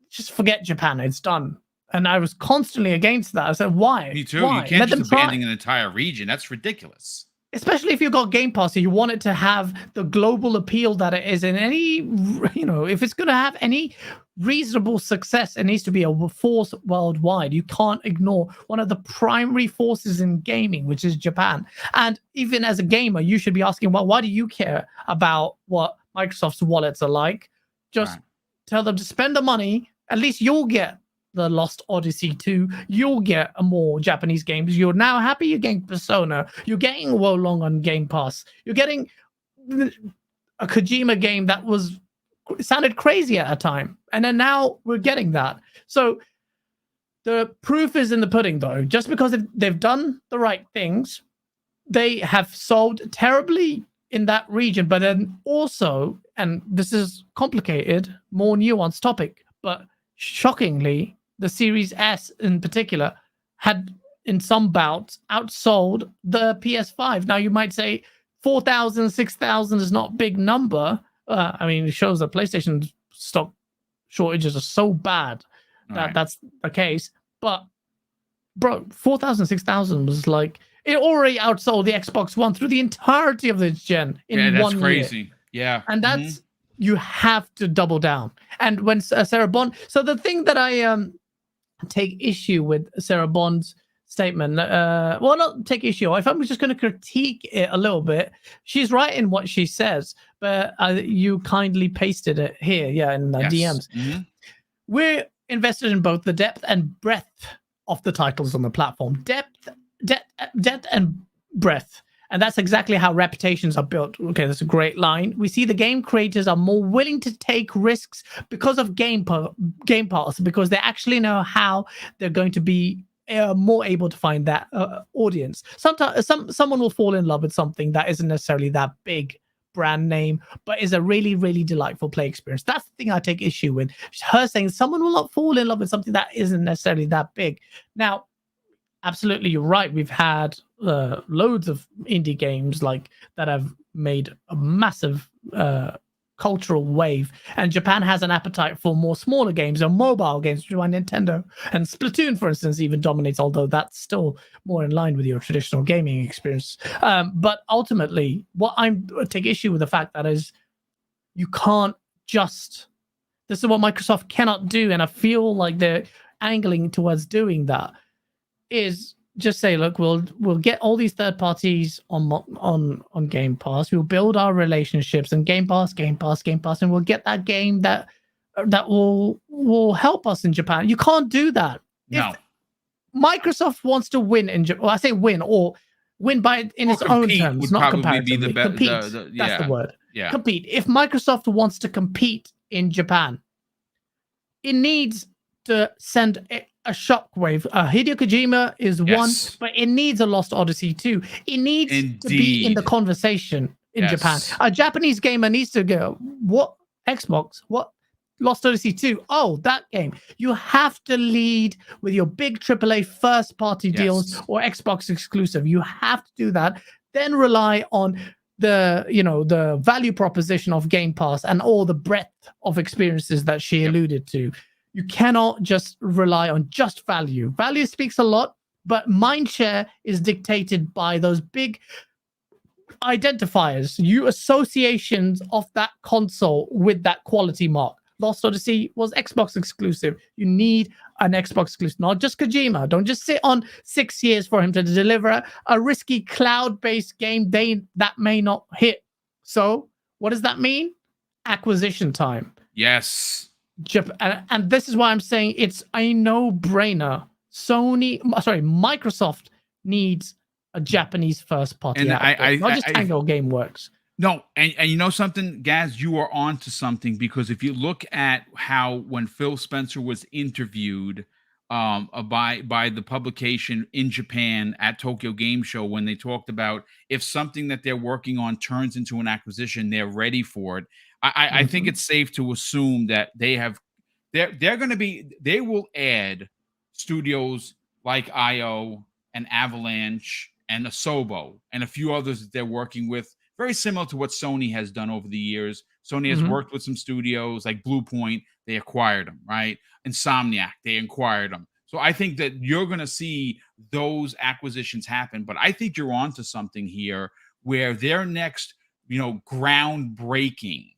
just forget Japan, it's done." And I was constantly against that. I said, "Why? Me too. Why? You can't Let just abandon an entire region. That's ridiculous." Especially if you've got Game Pass, you want it to have the global appeal that it is. In any, if it's going to have any reasonable success, it needs to be a force worldwide. You can't ignore one of the primary forces in gaming, which is Japan. And even as a gamer, you should be asking, well, why do you care about what Microsoft's wallets are like? Just tell them to spend the money. At least you'll get the Lost Odyssey 2, you'll get more Japanese games. You're now happy you're getting Persona. You're getting Wolong on Game Pass. You're getting a Kojima game that sounded crazy at a time. And then now we're getting that. So the proof is in the pudding, though. Just because they've done the right things, they have sold terribly in that region. But then also, and this is complicated, more nuanced topic, but shockingly, the Series S in particular had, in some bouts, outsold the PS5. Now, you might say 4,000, 6,000 is not a big number. I mean, it shows that PlayStation stock shortages are so bad that that's the case. But, bro, 4,000, 6,000 was like, it already outsold the Xbox One through the entirety of this gen in 1 year. That's crazy. Yeah. And that's, you have to double down. And when Sarah Bond, so the thing that I take issue with Sarah Bond's statement, well, not take issue, if I'm just going to critique it a little bit, she's right in what she says, but you kindly pasted it here, in the DMs. We're invested in both the depth and breadth of the titles on the platform. Depth and breadth. And that's exactly how reputations are built. Okay, that's a great line. We see the game creators are more willing to take risks because of Game Pass, because they actually know how they're going to be more able to find that audience. Sometimes someone will fall in love with something that isn't necessarily that big brand name, but is a really, really delightful play experience. That's the thing I take issue with. Her saying someone will not fall in love with something that isn't necessarily that big. Now, absolutely, you're right. We've had loads of indie games like that have made a massive cultural wave, and Japan has an appetite for more smaller games or mobile games, which is why Nintendo and Splatoon, for instance, even dominates, although that's still more in line with your traditional gaming experience. But ultimately, what I take issue with the fact that is, you can't just, this is what Microsoft cannot do, and I feel like they're angling towards doing that, is just say, look, we'll get all these third parties on Game Pass. We'll build our relationships and Game Pass, and we'll get that game that will help us in Japan. You can't do that. No. If Microsoft wants to win in Japan, well, I say win or win by in its own terms, not comparatively. Compete. That's the word. Yeah. Compete. If Microsoft wants to compete in Japan, it needs to send a shockwave. Hideo Kojima is one, but it needs a Lost Odyssey too. It needs to be in the conversation in Japan. A Japanese gamer needs to go, what Xbox? What Lost Odyssey 2? Oh, that game. You have to lead with your big AAA first-party deals or Xbox exclusive. You have to do that. Then rely on the value proposition of Game Pass and all the breadth of experiences that she alluded to. You cannot just rely on just value. Value speaks a lot, But mindshare is dictated by those big identifiers, associations of that console with that quality mark. Lost Odyssey was Xbox exclusive. You need an Xbox exclusive, not just Kojima. Don't just sit on 6 years for him to deliver a risky cloud-based game that may not hit. So what does that mean? Acquisition time. Yes. And this is why I'm saying it's a no-brainer. Microsoft needs a Japanese first party. And not just Tango Gameworks. No, and you know something, Gaz, you are on to something, because if you look at how when Phil Spencer was interviewed by the publication in Japan at Tokyo Game Show, when they talked about if something that they're working on turns into an acquisition, they're ready for it. I think it's safe to assume that they're going to be, they will add studios like IO and Avalanche and Asobo and a few others that they're working with, very similar to what Sony has done over the years. Sony has worked with some studios like Blue Point. They acquired them, right? Insomniac, they acquired them. So I think that you're going to see those acquisitions happen. But I think you're onto something here where their next, groundbreaking,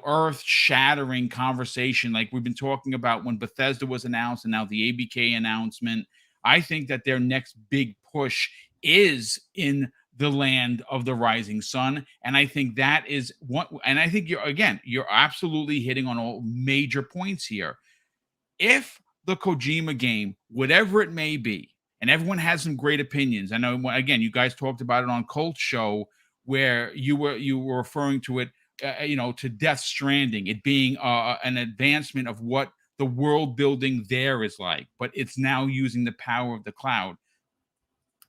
earth-shattering conversation, like we've been talking about when Bethesda was announced and now the ABK announcement, I think that their next big push is in the land of the rising sun. And I think that is what, and I think you're absolutely hitting on all major points here. If the Kojima game, whatever it may be, and everyone has some great opinions. I know, again, you guys talked about it on Cult Show where you were referring to it, to Death Stranding, it being an advancement of what the world building there is like, but it's now using the power of the cloud.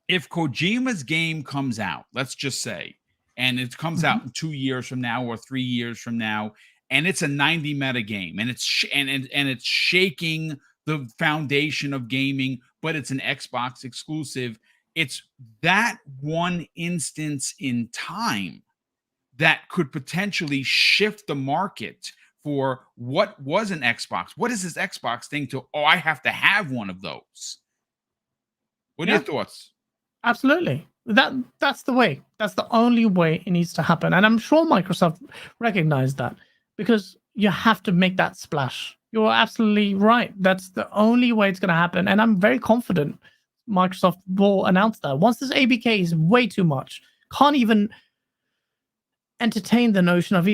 If Kojima's game comes out, let's just say, and it comes out in 2 years from now or 3 years from now, and it's a 90 meta game, and it's it's shaking the foundation of gaming, but it's an Xbox exclusive, it's that one instance in time that could potentially shift the market for what was an Xbox. What is this Xbox thing to, I have to have one of those. What are your thoughts? Absolutely. That's the way. That's the only way it needs to happen. And I'm sure Microsoft recognized that, because you have to make that splash. You're absolutely right. That's the only way it's going to happen. And I'm very confident Microsoft will announce that. Once this ABK is way too much, can't even entertain the notion of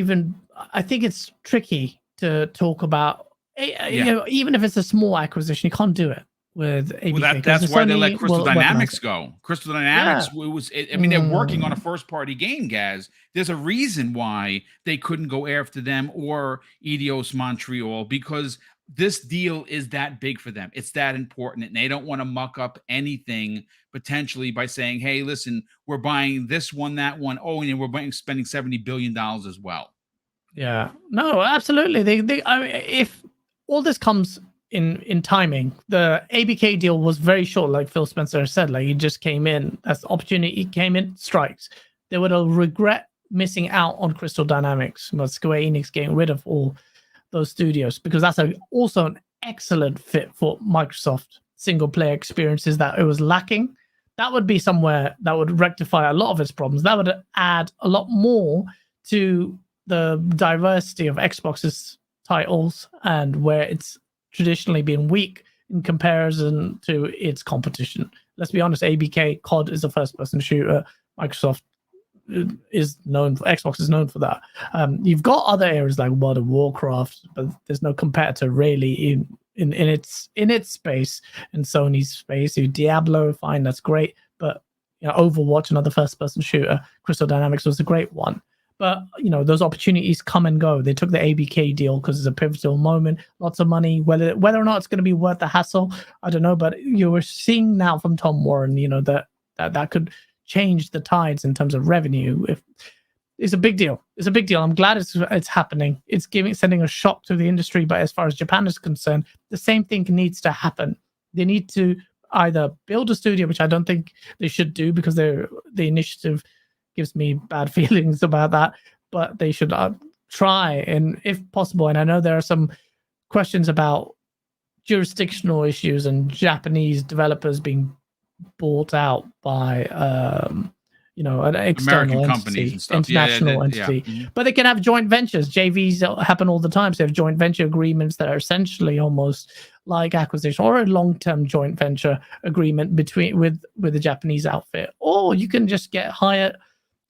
I think it's tricky to talk about, even if it's a small acquisition, you can't do it with ABK. Well, that's why they let Crystal Dynamics go. Crystal Dynamics they're working on a first-party game, Gaz. There's a reason why they couldn't go after them or Eidos Montreal, because this deal is that big for them. It's that important, and they don't want to muck up anything potentially by saying, hey, listen, we're buying this one, that one. Oh, and we're spending $70 billion as well. Yeah. No, absolutely. If all this comes in timing, the ABK deal was very short, like Phil Spencer said. Like, he just came in as the opportunity came in, strikes. They would regret missing out on Crystal Dynamics, Square Enix getting rid of all those studios, because that's also an excellent fit for Microsoft single player experiences that it was lacking. That would be somewhere that would rectify a lot of its problems. That would add a lot more to the diversity of Xbox's titles, and where it's traditionally been weak in comparison to its competition. Let's be honest, ABK COD is a first-person shooter. Microsoft is known for, Xbox is known for that. You've got other areas like World of Warcraft, but there's no competitor really in its space, in Sony's space. Diablo, fine, that's great, but Overwatch, another first-person shooter, Crystal Dynamics was a great one. But, those opportunities come and go. They took the ABK deal because it's a pivotal moment, lots of money. Whether or not it's going to be worth the hassle, I don't know. But you were seeing now from Tom Warren, that could change the tides in terms of revenue. It's a big deal. It's a big deal. I'm glad it's happening. It's sending a shock to the industry. But as far as Japan is concerned, the same thing needs to happen. They need to either build a studio, which I don't think they should do, because the initiative gives me bad feelings about that, but they should try, and if possible, and I know there are some questions about jurisdictional issues and Japanese developers being bought out by an external American entity, companies and stuff. international Yeah. entity. Mhm. But they can have joint ventures. JVs happen all the time. So they have joint venture agreements that are essentially almost like acquisition or a long-term joint venture agreement with the Japanese outfit. Or you can just hire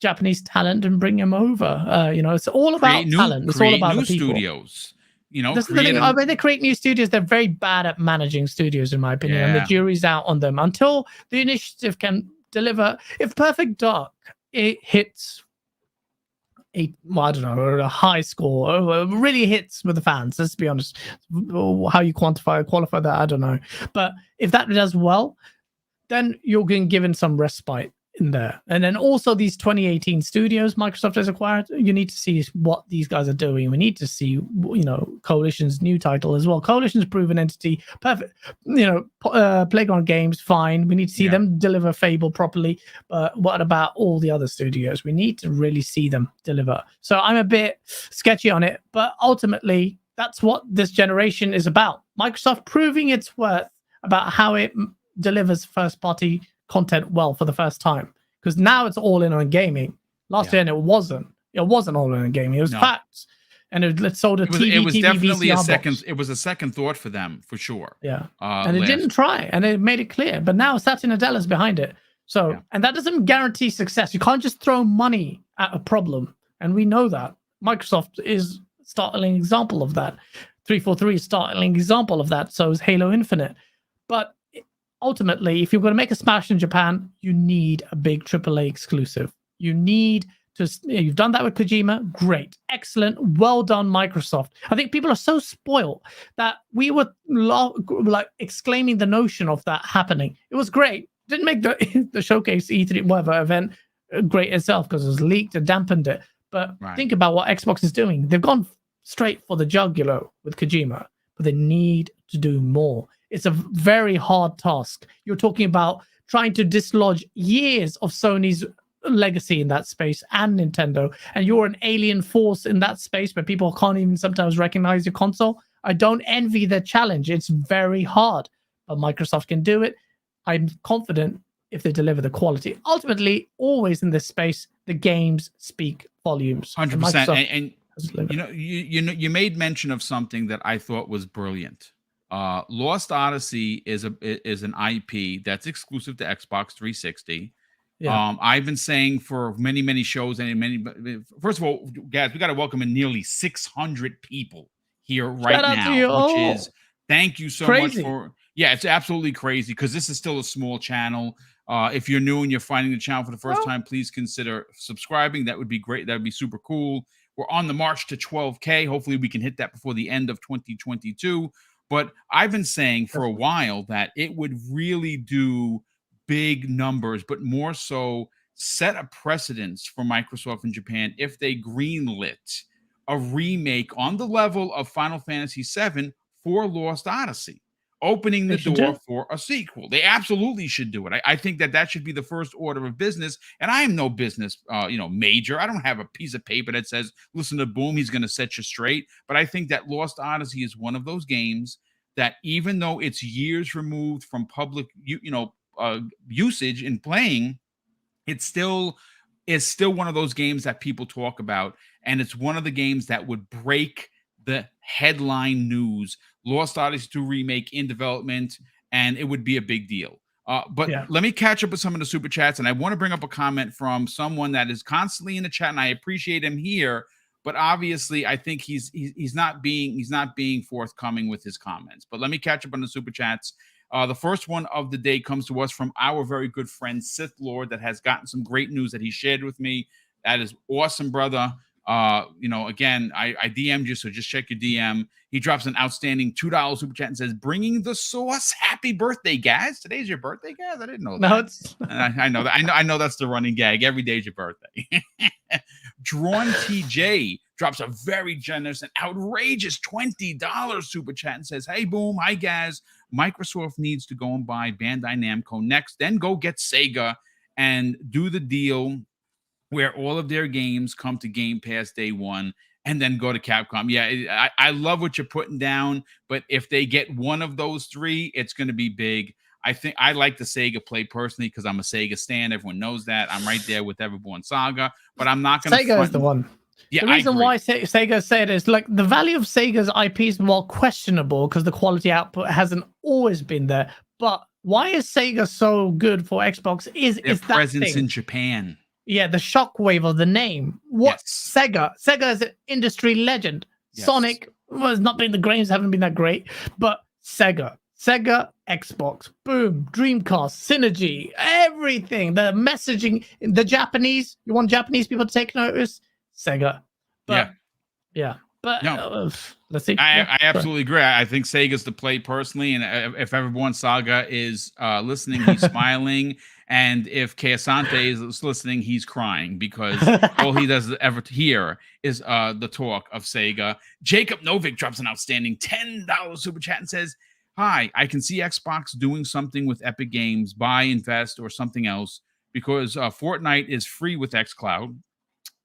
Japanese talent and bring them over. It's all about talent. It's all Create about new the people. studios. This is the thing. When they create new studios, they're very bad at managing studios, in my opinion, and the Yeah. jury's out on them until the initiative can deliver. If Perfect Dark it hits a high score, or really hits with the fans, let's be honest. How you qualify that, I don't know. But if that does well, then you're getting given some respite in there. And then also these 2018 studios Microsoft has acquired, you need to see what these guys are doing. We need to see, Coalition's new title as well. Coalition's proven entity, perfect. Playground Games, fine. We need to see them deliver Fable properly. But what about all the other studios? We need to really see them deliver. So I'm a bit sketchy on it, but ultimately that's what this generation is about. Microsoft proving its worth about how it delivers first-party content well for the first time, because now it's all in on gaming. Last year, and it wasn't all in on gaming. It was facts, and it sold a TV. It was definitely VCR a second. box. It was a second thought for them, for sure. Yeah, and it didn't try, and it made it clear. But now Satya Nadella's behind it. So, and that doesn't guarantee success. You can't just throw money at a problem, and we know that. Microsoft is a startling example of that. 343 is a startling example of that. So is Halo Infinite, but ultimately, if you're going to make a smash in Japan, you need a big AAA exclusive. You need to. You've done that with Kojima. Great, excellent, well done, Microsoft. I think people are so spoiled that we were exclaiming the notion of that happening. It was great. Didn't make the showcase E3 whatever event great itself because it was leaked and dampened it. But think about what Xbox is doing. They've gone straight for the jugular with Kojima, but they need to do more. It's a very hard task. You're talking about trying to dislodge years of Sony's legacy in that space and Nintendo, and you're an alien force in that space where people can't even sometimes recognize your console. I don't envy the challenge. It's very hard, but Microsoft can do it. I'm confident if they deliver the quality. Ultimately, always in this space, the games speak volumes. 100%. And you made mention of something that I thought was brilliant. Lost Odyssey is an IP that's exclusive to Xbox 360. I've been saying for many shows first of all, guys, we got to welcome in nearly 600 people here right now, which is thank you so much for. Yeah, it's absolutely crazy because this is still a small channel. If you're new and you're finding the channel for the first time, please consider subscribing. That would be great. That would be super cool. We're on the march to 12K. Hopefully we can hit that before the end of 2022. But I've been saying for a while that it would really do big numbers, but more so set a precedence for Microsoft in Japan if they greenlit a remake on the level of Final Fantasy VII for Lost Odyssey, opening the door for a sequel. They absolutely should do it. I think that should be the first order of business. And I am no business, major. I don't have a piece of paper that says, listen to Boom, he's going to set you straight. But I think that Lost Odyssey is one of those games that even though it's years removed from public, usage in playing, it still is one of those games that people talk about. And it's one of the games that would break the headline news. Lost Odyssey 2 remake in development, and it would be a big deal. But let me catch up with some of the super chats, and I want to bring up a comment from someone that is constantly in the chat, and I appreciate him here. But obviously, I think he's not being forthcoming with his comments. But let me catch up on the super chats. The first one of the day comes to us from our very good friend Sith Lord, that has gotten some great news that he shared with me. That is awesome, brother. Again, I DM'd you, so just check your DM. He drops an outstanding $2 super chat and says, "Bringing the sauce. Happy birthday, guys! Today's your birthday, guys. I didn't know that. No, it's I know that. I know that's the running gag. Every day's your birthday." Drawn TJ drops a very generous and outrageous $20 super chat and says, "Hey, Boom, hi guys. Microsoft needs to go and buy Bandai Namco next, then go get Sega and do the deal where all of their games come to Game Pass day one and then go to Capcom. Yeah, I love what you're putting down, but if they get one of those three, it's going to be big. I think I like the Sega play personally because I'm a Sega stan. Everyone knows that. I'm right there with Everborn Saga, but I'm not going to. Sega is the one. Yeah, the reason why Sega said is like the value of Sega's IP is more questionable because the quality output hasn't always been there. But why is Sega so good for Xbox? Is their that presence thing. in Japan? Yeah, the shockwave of the name. What Yes. Sega is an industry legend. Yes. Sonic was not been the games haven't been that great, but Sega, Xbox, boom, Dreamcast, Synergy, everything. The messaging, the Japanese. You want Japanese people to take notice? Sega. But, yeah. But No. let's see. I absolutely agree. I think Sega's the play personally, and if Everborn Saga is listening, he's smiling, and if Keasante is listening, he's crying because all he does ever hear is the talk of Sega. Jacob Novick drops an outstanding $10 super chat and says, "Hi, I can see Xbox doing something with Epic Games, buy, invest, or something else because Fortnite is free with xCloud.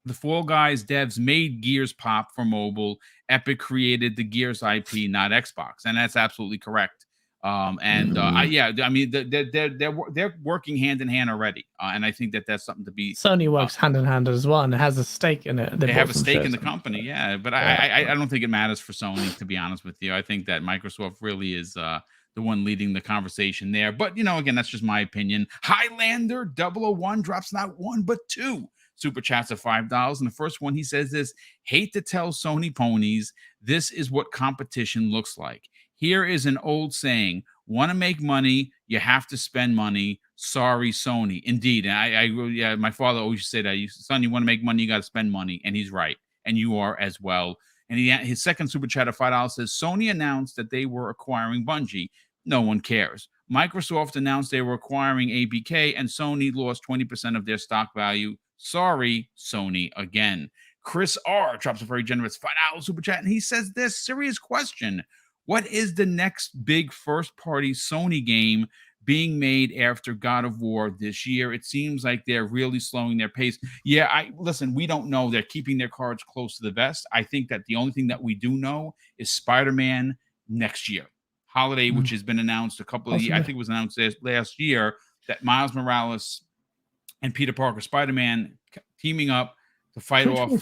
The Fall Guys devs made Gears pop for mobile. Epic created the Gears IP, not Xbox," and that's absolutely correct. I mean, they're working hand in hand already, and I think that's something to be. Sony works hand in hand as well, and it has a stake in it. They have a stake in the company, yeah. But I don't think it matters for Sony, to be honest with you. I think that Microsoft really is the one leading the conversation there. But again, that's just my opinion. Highlander 001 drops not one but two super chats of $5. And the first one, he says this: "Hate to tell Sony ponies, this is what competition looks like. Here is an old saying: want to make money, you have to spend money. Sorry, Sony." Indeed. And my father always said that, "Son, you want to make money, you got to spend money." And he's right. And you are as well. And his second super chat of $5 says, "Sony announced that they were acquiring Bungie. No one cares. Microsoft announced they were acquiring ABK, and Sony lost 20% of their stock value. Sorry, Sony again." Chris R drops a very generous $5 super chat, and he says this: "Serious question. What is the next big first-party Sony game being made after God of War this year? It seems like they're really slowing their pace." Yeah, listen, we don't know. They're keeping their cards close to the vest. I think that the only thing that we do know is Spider-Man next year. Holiday, which has been announced a couple of years. I think it was announced last year that Miles Morales and Peter Parker Spider-Man teaming up to fight off.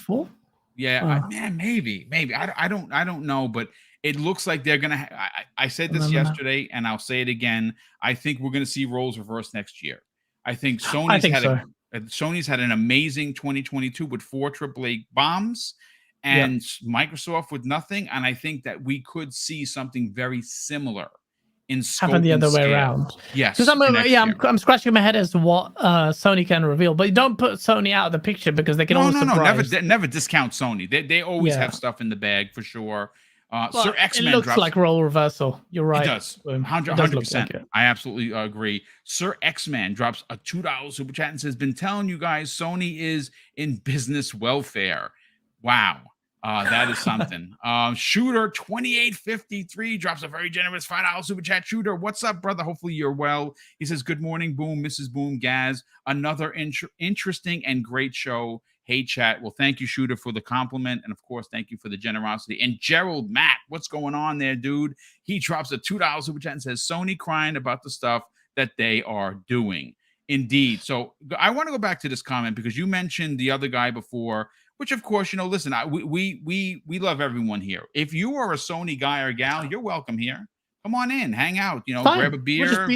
Yeah, man, maybe. I don't know, but it looks like they're gonna. I said this yesterday, and I'll say it again. I think we're gonna see roles reversed next year. I think Sony's had an amazing 2022 with 4 AAA bombs, and Microsoft with nothing. And I think that we could see something very similar in scope happen the other way scale. around. Yes, because I'm scratching my head as to what Sony can reveal, but you don't put Sony out of the picture because they can always surprise. Never discount Sony. They always have stuff in the bag for sure. Sir X-Men it looks like role reversal. You're right. It does. 100%. I absolutely agree. Sir X-Man drops a $2 super chat and says, "Been telling you guys, Sony is in business welfare." Wow. That is something. Shooter 2853 drops a very generous $5 super chat. Shooter, what's up, brother? Hopefully you're well. He says, "Good morning, Boom, Mrs. Boom, Gaz. Another interesting and great show. Hey, chat." Well, thank you, Shooter, for the compliment. And of course, thank you for the generosity. And Gerald Matt, what's going on there, dude? He drops a $2 super chat and says, "Sony crying about the stuff that they are doing." Indeed. So I want to go back to this comment because you mentioned the other guy before, which of course, listen, we love everyone here. If you are a Sony guy or gal, you're welcome here. Come on in, hang out, grab a beer.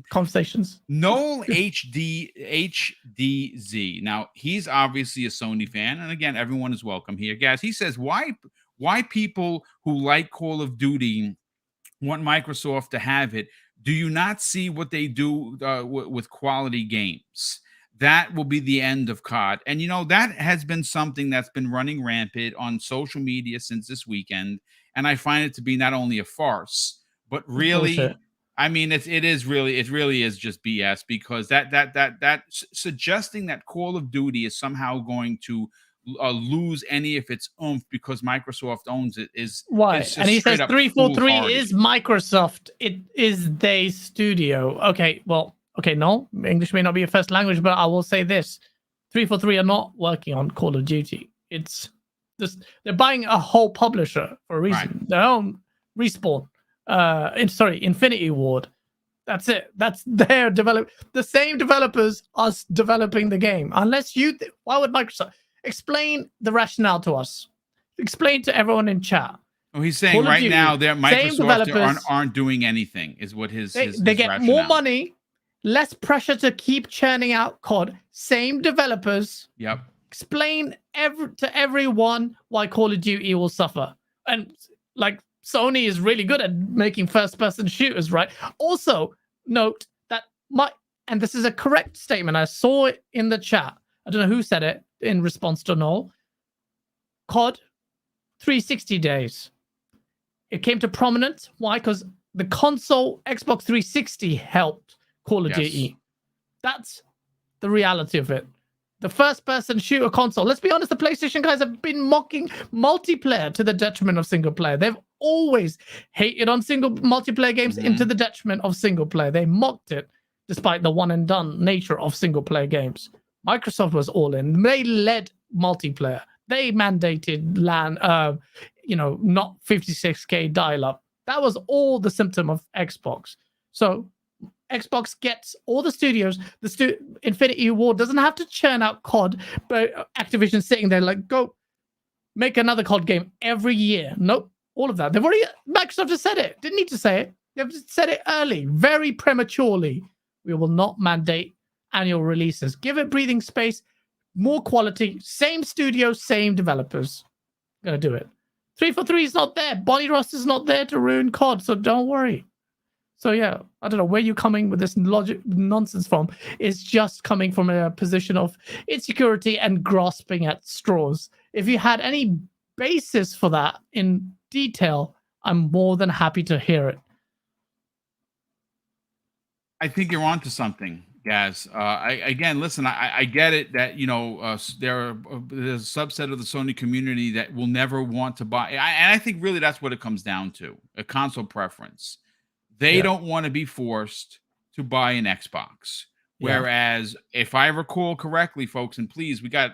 Conversations. Noel HDZ. Now, he's obviously a Sony fan. And again, everyone is welcome here. Guys, he says, why people who like Call of Duty want Microsoft to have it? Do you not see what they do with quality games? That will be the end of COD. And, that has been something that's been running rampant on social media since this weekend. And I find it to be not only a farce, but really, I mean, it really is just BS because that suggesting that Call of Duty is somehow going to lose any of its oomph because Microsoft owns it is why. And he says 343 is Microsoft. It is their studio. Okay, well. Okay, no, English may not be your first language, but I will say this. 343 are not working on Call of Duty. It's just they're buying a whole publisher for a reason. Their own Respawn. Infinity Ward. That's it. That's their the same developers are developing the game. Unless why would Microsoft explain the rationale to us? Explain to everyone in chat. Oh, he's saying right Duty, now that Microsoft aren't doing anything, is what his they get rationale. More money, less pressure to keep churning out COD. Same developers. Yep. Explain to everyone why Call of Duty will suffer. And like Sony is really good at making first-person shooters, right? Also, note that and this is a correct statement. I saw it in the chat. I don't know who said it in response to Noel. COD 360 days. It came to prominence. Why? Because the console Xbox 360 helped Call of Duty. That's the reality of it. The first-person shooter console. Let's be honest, the PlayStation guys have been mocking multiplayer to the detriment of single player. They've always hated on single multiplayer games into the detriment of single player. They mocked it despite the one-and-done nature of single-player games. Microsoft was all in. They led multiplayer. They mandated not 56K dial-up. That was all the symptom of Xbox. So Xbox gets all the studios. Infinity Ward doesn't have to churn out COD, but Activision sitting there like, go make another COD game every year. Nope, all of that. Microsoft has said it. Didn't need to say it. They've said it early, very prematurely. We will not mandate annual releases. Give it breathing space, more quality, same studio, same developers. Gonna do it. 343 is not there. Bonnie Ross is not there to ruin COD, so don't worry. So yeah, I don't know where you're coming with this nonsense from. It's just coming from a position of insecurity and grasping at straws. If you had any basis for that in detail, I'm more than happy to hear it. I think you're onto something, Gaz. I get it that there's a subset of the Sony community that will never want to buy, and I think really that's what it comes down to: a console preference. They don't want to be forced to buy an Xbox. Whereas, if I recall correctly, folks, and please, we got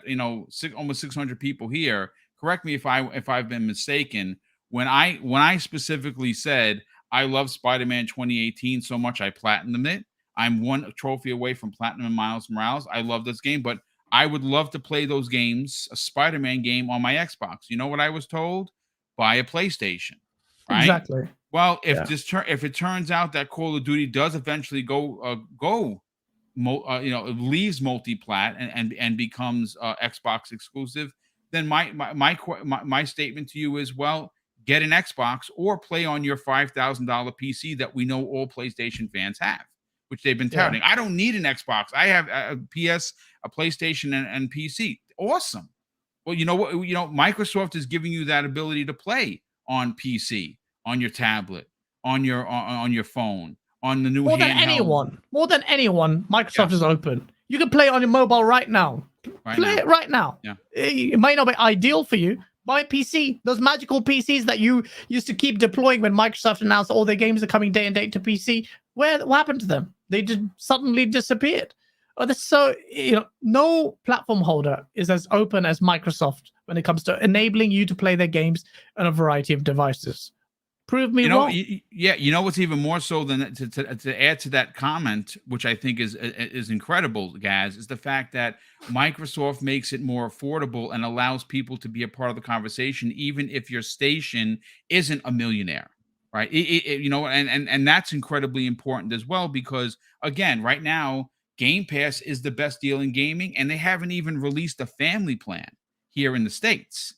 almost 600 people here. Correct me if I've been mistaken. When I specifically said I love Spider-Man 2018 so much I platinumed it. I'm one trophy away from platinum and Miles Morales. I love this game, but I would love to play those games, a Spider-Man game, on my Xbox. You know what I was told? Buy a PlayStation. Right? Exactly. Well, if it turns out that Call of Duty does eventually leaves multi-plat and becomes Xbox exclusive, then my statement to you is, well, get an Xbox or play on your $5,000 PC that we know all PlayStation fans have, which they've been touting. I don't need an Xbox. I have a PS, a PlayStation, and PC. Awesome. Well, you know what? Microsoft is giving you that ability to play on PC, on your tablet, on your phone, on the new handheld. More than anyone, Microsoft is open. You can play it on your mobile right now. Play it right now. Yeah. It might not be ideal for you. Buy a PC. Those magical PCs that you used to keep deploying when Microsoft announced all their games are coming day and date to PC. What happened to them? They just suddenly disappeared. No platform holder is as open as Microsoft when it comes to enabling you to play their games on a variety of devices. Prove me wrong. What's even more so than to add to that comment, which I think is incredible, Gaz, is the fact that Microsoft makes it more affordable and allows people to be a part of the conversation, even if your station isn't a millionaire, right? And that's incredibly important as well, because again, right now, Game Pass is the best deal in gaming, and they haven't even released a family plan here in the States.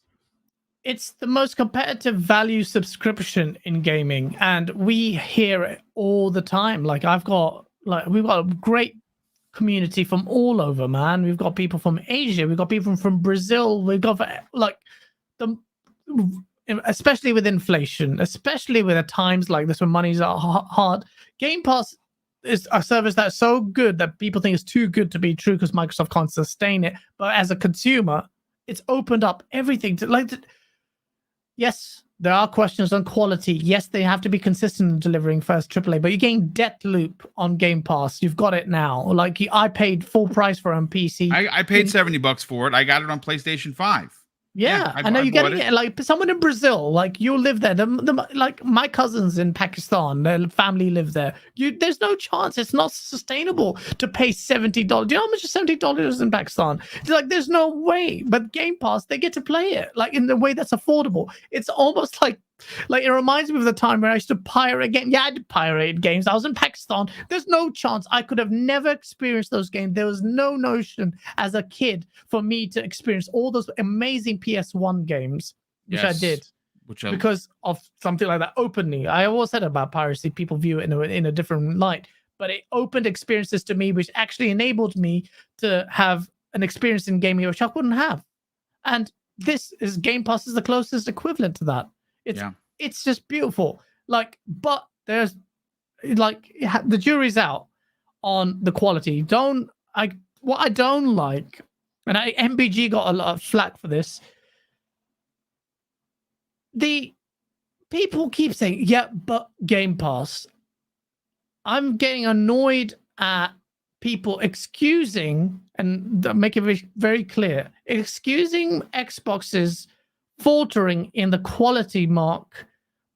It's the most competitive value subscription in gaming, and we hear it all the time. We've got a great community from all over, man. We've got people from Asia, we've got people from Brazil, we've got especially with inflation, especially with times like this when money's hard. Game Pass is a service that's so good that people think it's too good to be true because Microsoft can't sustain it. But as a consumer, it's opened up everything to Yes, there are questions on quality. Yes, they have to be consistent in delivering first AAA, but you're getting Deathloop on Game Pass. You've got it now. Like I paid full price for it on PC. I paid $70 for it. I got it on PlayStation 5. Yeah, I I know you're bought getting it. Like someone in Brazil, like you live there. Like my cousins in Pakistan, their family live there. There's no chance. It's not sustainable to pay $70. Do you know how much is $70 in Pakistan? It's like there's no way. But Game Pass, they get to play it like in the way that's affordable. It's almost like it reminds me of the time where I used to pirate games. Yeah, I did pirate games. I was in Pakistan. There's no chance I could have never experienced those games. There was no notion as a kid for me to experience all those amazing PS1 games, which I did. Because of something like that openly. I always said about piracy, people view it in a different light. But it opened experiences to me, which actually enabled me to have an experience in gaming which I wouldn't have. And Game Pass is the closest equivalent to that. It's just beautiful. Like, but there's the jury's out on the quality. What I don't like, and MBG got a lot of flack for this. The people keep saying, yeah, but Game Pass. I'm getting annoyed at people excusing, and make it very, very clear, excusing Xbox's faltering in the quality mark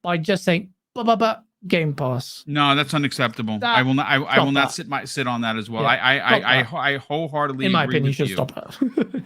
by just saying but Game Pass. No, that's unacceptable. I will not. I will not sit on that as well. Yeah, I wholeheartedly. In my agree opinion, you should you. stop that.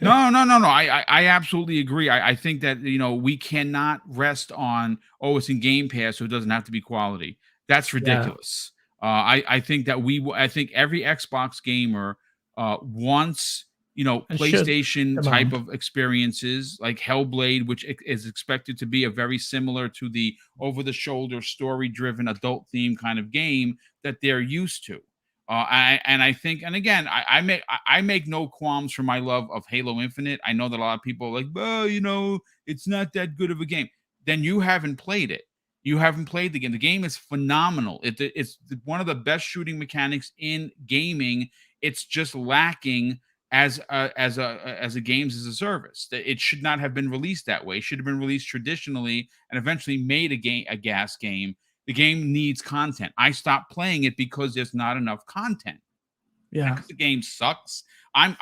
No. I absolutely agree. I think that we cannot rest on it's in Game Pass, so it doesn't have to be quality. That's ridiculous. Yeah. I think that I think every Xbox gamer wants PlayStation type of experiences like Hellblade, which is expected to be a very similar to the over-the-shoulder, story-driven, adult theme kind of game that they're used to. I think, and again, I make no qualms for my love of Halo Infinite. I know that a lot of people are like, well, it's not that good of a game. Then you haven't played it. You haven't played the game. The game is phenomenal. It's one of the best shooting mechanics in gaming. It's just lacking as a games as a service. It should not have been released that way. It should have been released traditionally and eventually made a gas game. The game needs content. I stopped playing it because there's not enough content. Yeah, the game sucks. I've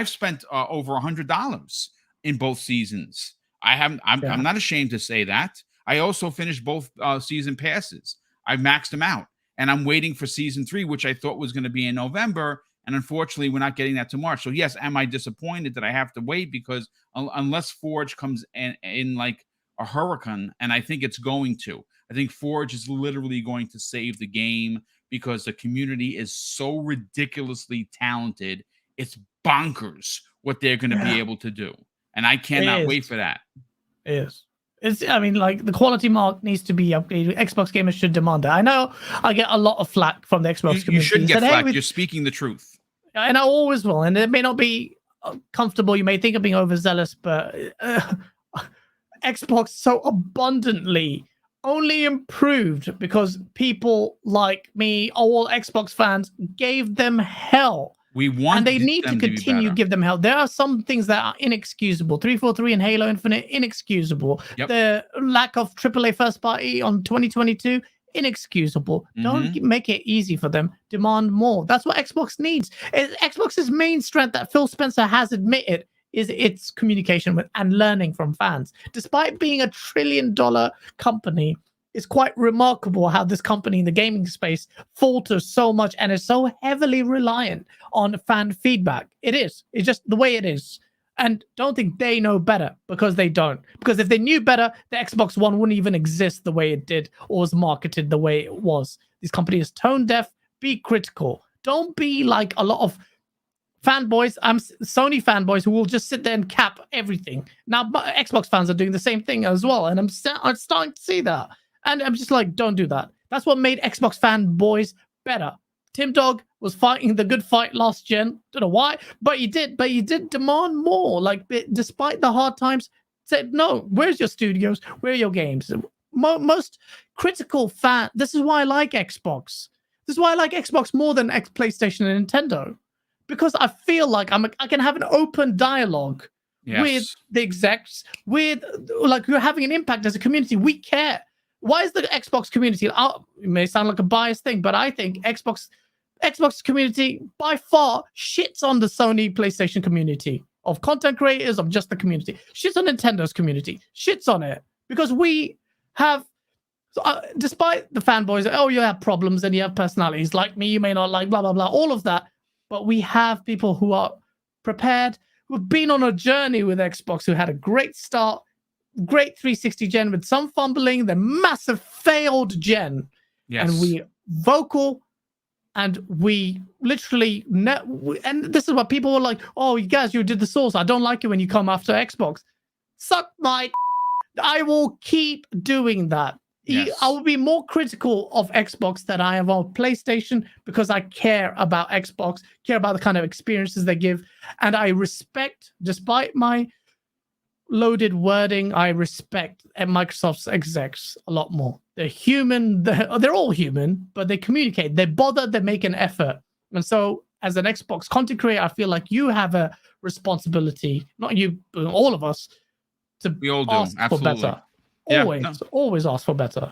spent over $100 in both seasons. I'm not ashamed to say that. I also finished both season passes. I maxed them out, and I'm waiting for season 3, which I thought was going to be in November. And unfortunately, we're not getting that to March. So yes, am I disappointed that I have to wait? Because unless Forge comes in like a hurricane, and I think it's going to. I think Forge is literally going to save the game because the community is so ridiculously talented. It's bonkers what they're going to be able to do. And I cannot wait for that. It is. The quality mark needs to be upgraded. Xbox gamers should demand it. I know I get a lot of flack from the Xbox community. You should get flack. You're speaking the truth. And I always will. And it may not be comfortable. You may think of being overzealous, but Xbox so abundantly only improved because people like me, all Xbox fans, gave them hell. And they need to continue to give them hell. There are some things that are inexcusable. 343 and Halo Infinite, inexcusable. Yep. The lack of AAA first party on 2022, inexcusable. Mm-hmm. Don't make it easy for them. Demand more. That's what Xbox needs. Xbox's main strength that Phil Spencer has admitted is its communication with and learning from fans. Despite being a $1 trillion company, it's quite remarkable how this company in the gaming space falters so much and is so heavily reliant on fan feedback. It is. It's just the way it is. And don't think they know better, because they don't. Because if they knew better, the Xbox One wouldn't even exist the way it did or was marketed the way it was. This company is tone deaf. Be critical. Don't be like a lot of fanboys. I'm Sony fanboys who will just sit there and cap everything. Now, Xbox fans are doing the same thing as well. And I'm starting to see that. And I'm just like, don't do that. That's what made Xbox fanboys better. Tim Dog was fighting the good fight last gen. Don't know why, but he did demand more. Like, despite the hard times, said, no, where's your studios? Where are your games? Most critical fan. This is why I like Xbox. This is why I like Xbox more than PlayStation and Nintendo. Because I feel like I can have an open dialogue with Yes. the execs, with like we're having an impact as a community. We care. Why is the Xbox community? It may sound like a biased thing, but I think Xbox community by far shits on the Sony PlayStation community of content creators, of just the community. Shits on Nintendo's community. Shits on it because we have. Despite the fanboys, oh, you have problems and you have personalities like me, you may not like blah blah blah, all of that, but we have people who are prepared, who've been on a journey with Xbox, who had a great start, great 360 gen with some fumbling, the massive failed gen. Yes. And we vocal, and we literally and this is what people were like, oh, you guys, you did the source, I don't like it when you come after Xbox. Suck my I will keep doing that. Yes. I will be more critical of Xbox than I am on PlayStation because I care about Xbox, care about the kind of experiences they give, and I respect, despite my loaded wording, I respect Microsoft's execs a lot more. They're human. They're all human, but they communicate. They bother. They make an effort. And so, as an Xbox content creator, I feel like you have a responsibility, not you, but all of us, to We all do. ask Absolutely. for better. Yeah, Always ask for better.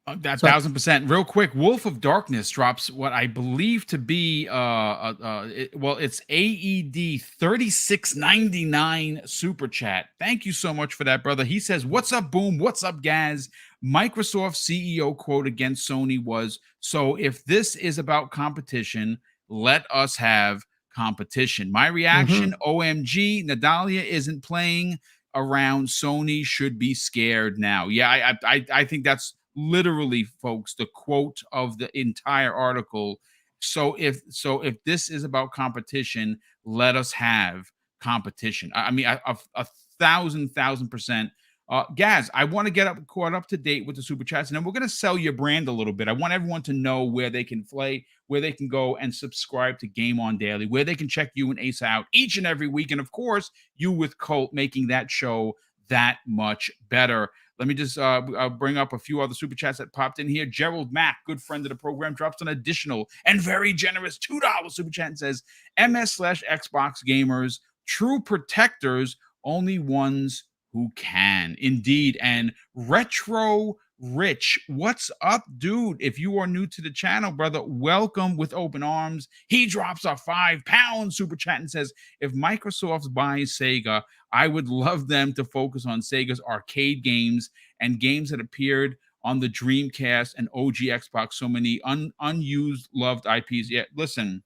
That 1000%. Real quick, Wolf of Darkness drops what I believe to be it's AED 36.99 super chat. Thank you so much for that, brother. He says, "What's up, Boom? What's up, Gaz? Microsoft CEO quote against Sony was, so if this is about competition, let us have competition." My reaction, OMG, Nadella isn't playing around. Sony should be scared now. Yeah, I think that's literally, folks, the quote of the entire article. So if this is about competition, let us have competition. I mean, a 1,000%. Gaz, I want to get caught up to date with the super chats, and then we're going to sell your brand a little bit. I want everyone to know where they can play, where they can go and subscribe to Game On Daily, where they can check you and Asa out each and every week, and of course, you with Colt making that show that much better. Let me just bring up a few other super chats that popped in here. Gerald Mack, good friend of the program, drops an additional and very generous $2 super chat and says, MS/Xbox gamers, true protectors, only ones who can. Indeed. And Retro Rich, what's up, dude? If you are new to the channel, brother, welcome with open arms. He drops a £5 super chat and says, if Microsoft buys Sega, I would love them to focus on Sega's arcade games and games that appeared on the Dreamcast and OG Xbox. So many unused, loved IPs. Yeah, listen,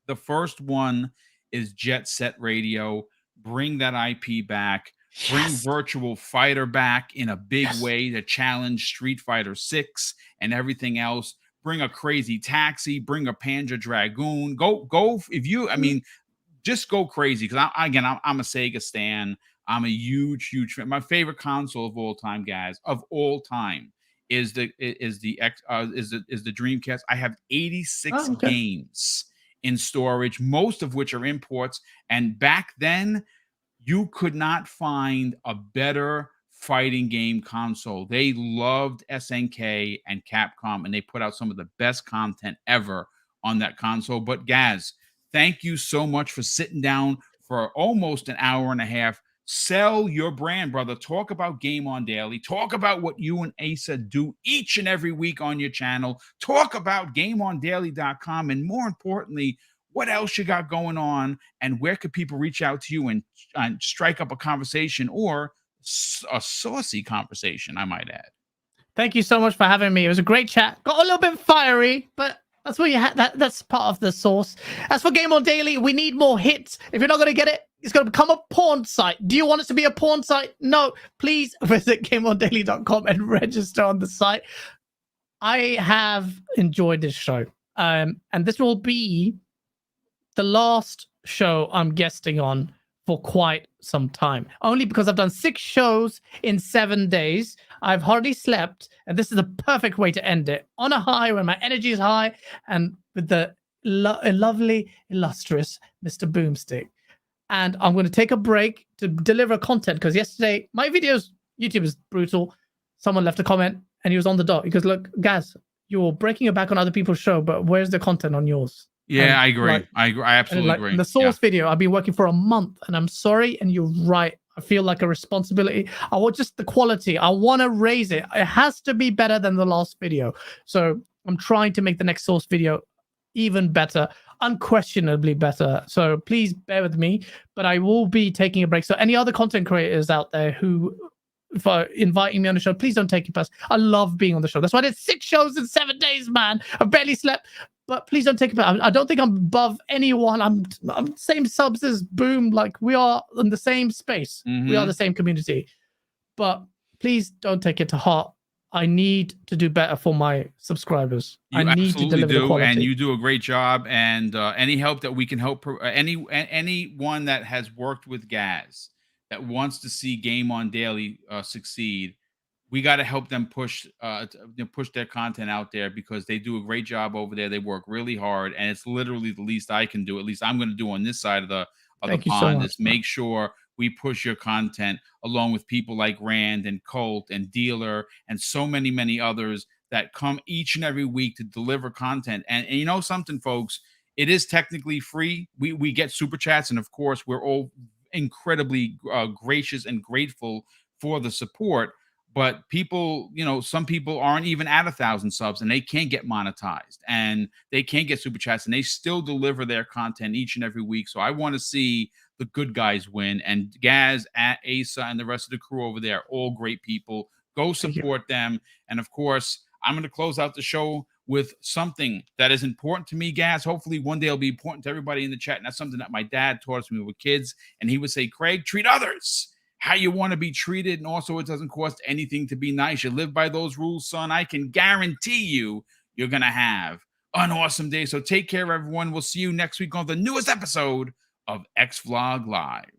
the first one is Jet Set Radio. Bring that IP back. Bring Virtual Fighter back in a big way to challenge Street Fighter 6 and everything else. Bring a Crazy Taxi. Bring a Panzer Dragoon. Go! If you, I mean, just go crazy, because I'm a Sega stan. I'm a huge fan. My favorite console of all time, guys, of all time, is the Dreamcast. I have 86 games in storage, most of which are imports. And back then, you could not find a better fighting game console. They loved SNK and Capcom, and they put out some of the best content ever on that console. But Gaz, thank you so much for sitting down for almost an hour and a half. Sell your brand, brother. Talk about Game On Daily. Talk about what you and Asa do each and every week on your channel. Talk about GameOnDaily.com, and more importantly, what else you got going on, and where could people reach out to you and strike up a conversation, or a saucy conversation, I might add. Thank you so much for having me. It was a great chat. Got a little bit fiery, but that's what you had. That's part of the sauce. As for Game On Daily, we need more hits. If you're not going to get it, it's going to become a porn site. Do you want us to be a porn site? No. Please visit GameOnDaily.com and register on the site. I have enjoyed this show. And this will be the last show I'm guesting on for quite some time. Only because I've done 6 shows in 7 days. I've hardly slept, and this is the perfect way to end it. On a high, when my energy is high, and with the lovely, illustrious Mr. Boomstick. And I'm going to take a break to deliver content, because yesterday, my videos, YouTube is brutal. Someone left a comment, and he was on the dot. He goes, look, Gaz, you're breaking your back on other people's show, but where's the content on yours? Yeah, And, I agree. like, I agree. I absolutely like agree. the source video, I've been working for a month, and I'm sorry, and you're right. I feel like a responsibility. I want just the quality. I want to raise it. It has to be better than the last video. So I'm trying to make the next source video even better, unquestionably better. So please bear with me, but I will be taking a break. So any other content creators out there who for inviting me on the show, please don't take it personally. I love being on the show. That's why I did 6 shows in 7 days, man. I barely slept. But please don't take it personally. I don't think I'm above anyone. I'm same subs as Boom. Like, we are in the same space. We are the same community. But please don't take it to heart. I need to do better for my subscribers. You I need to absolutely deliver the do, quality. and you do a great job. And any help that we can help, anyone that has worked with Gaz that wants to see Game On Daily succeed, we got to help them push their content out there, because they do a great job over there. They work really hard, and it's literally the least I can do. At least I'm going to do on this side of the Thank you so pond, much, is make sure we push your content along with people like Rand and Colt and Dealer and so many others that come each and every week to deliver content. And you know something, folks, it is technically free. We get super chats, and of course we're all incredibly gracious and grateful for the support. But people, you know, some people aren't even at 1,000 subs, and they can't get monetized, and they can't get super chats, and they still deliver their content each and every week. So I want to see the good guys win. And Gaz, Asa, and the rest of the crew over there, all great people. Go support them. And of course, I'm going to close out the show with something that is important to me, Gaz. Hopefully one day it'll be important to everybody in the chat. And that's something that my dad taught us when we were kids. And he would say, Craig, treat others how you want to be treated. And also, it doesn't cost anything to be nice. You live by those rules, son. I can guarantee you're going to have an awesome day. So take care, everyone. We'll see you next week on the newest episode of X Vlog Live.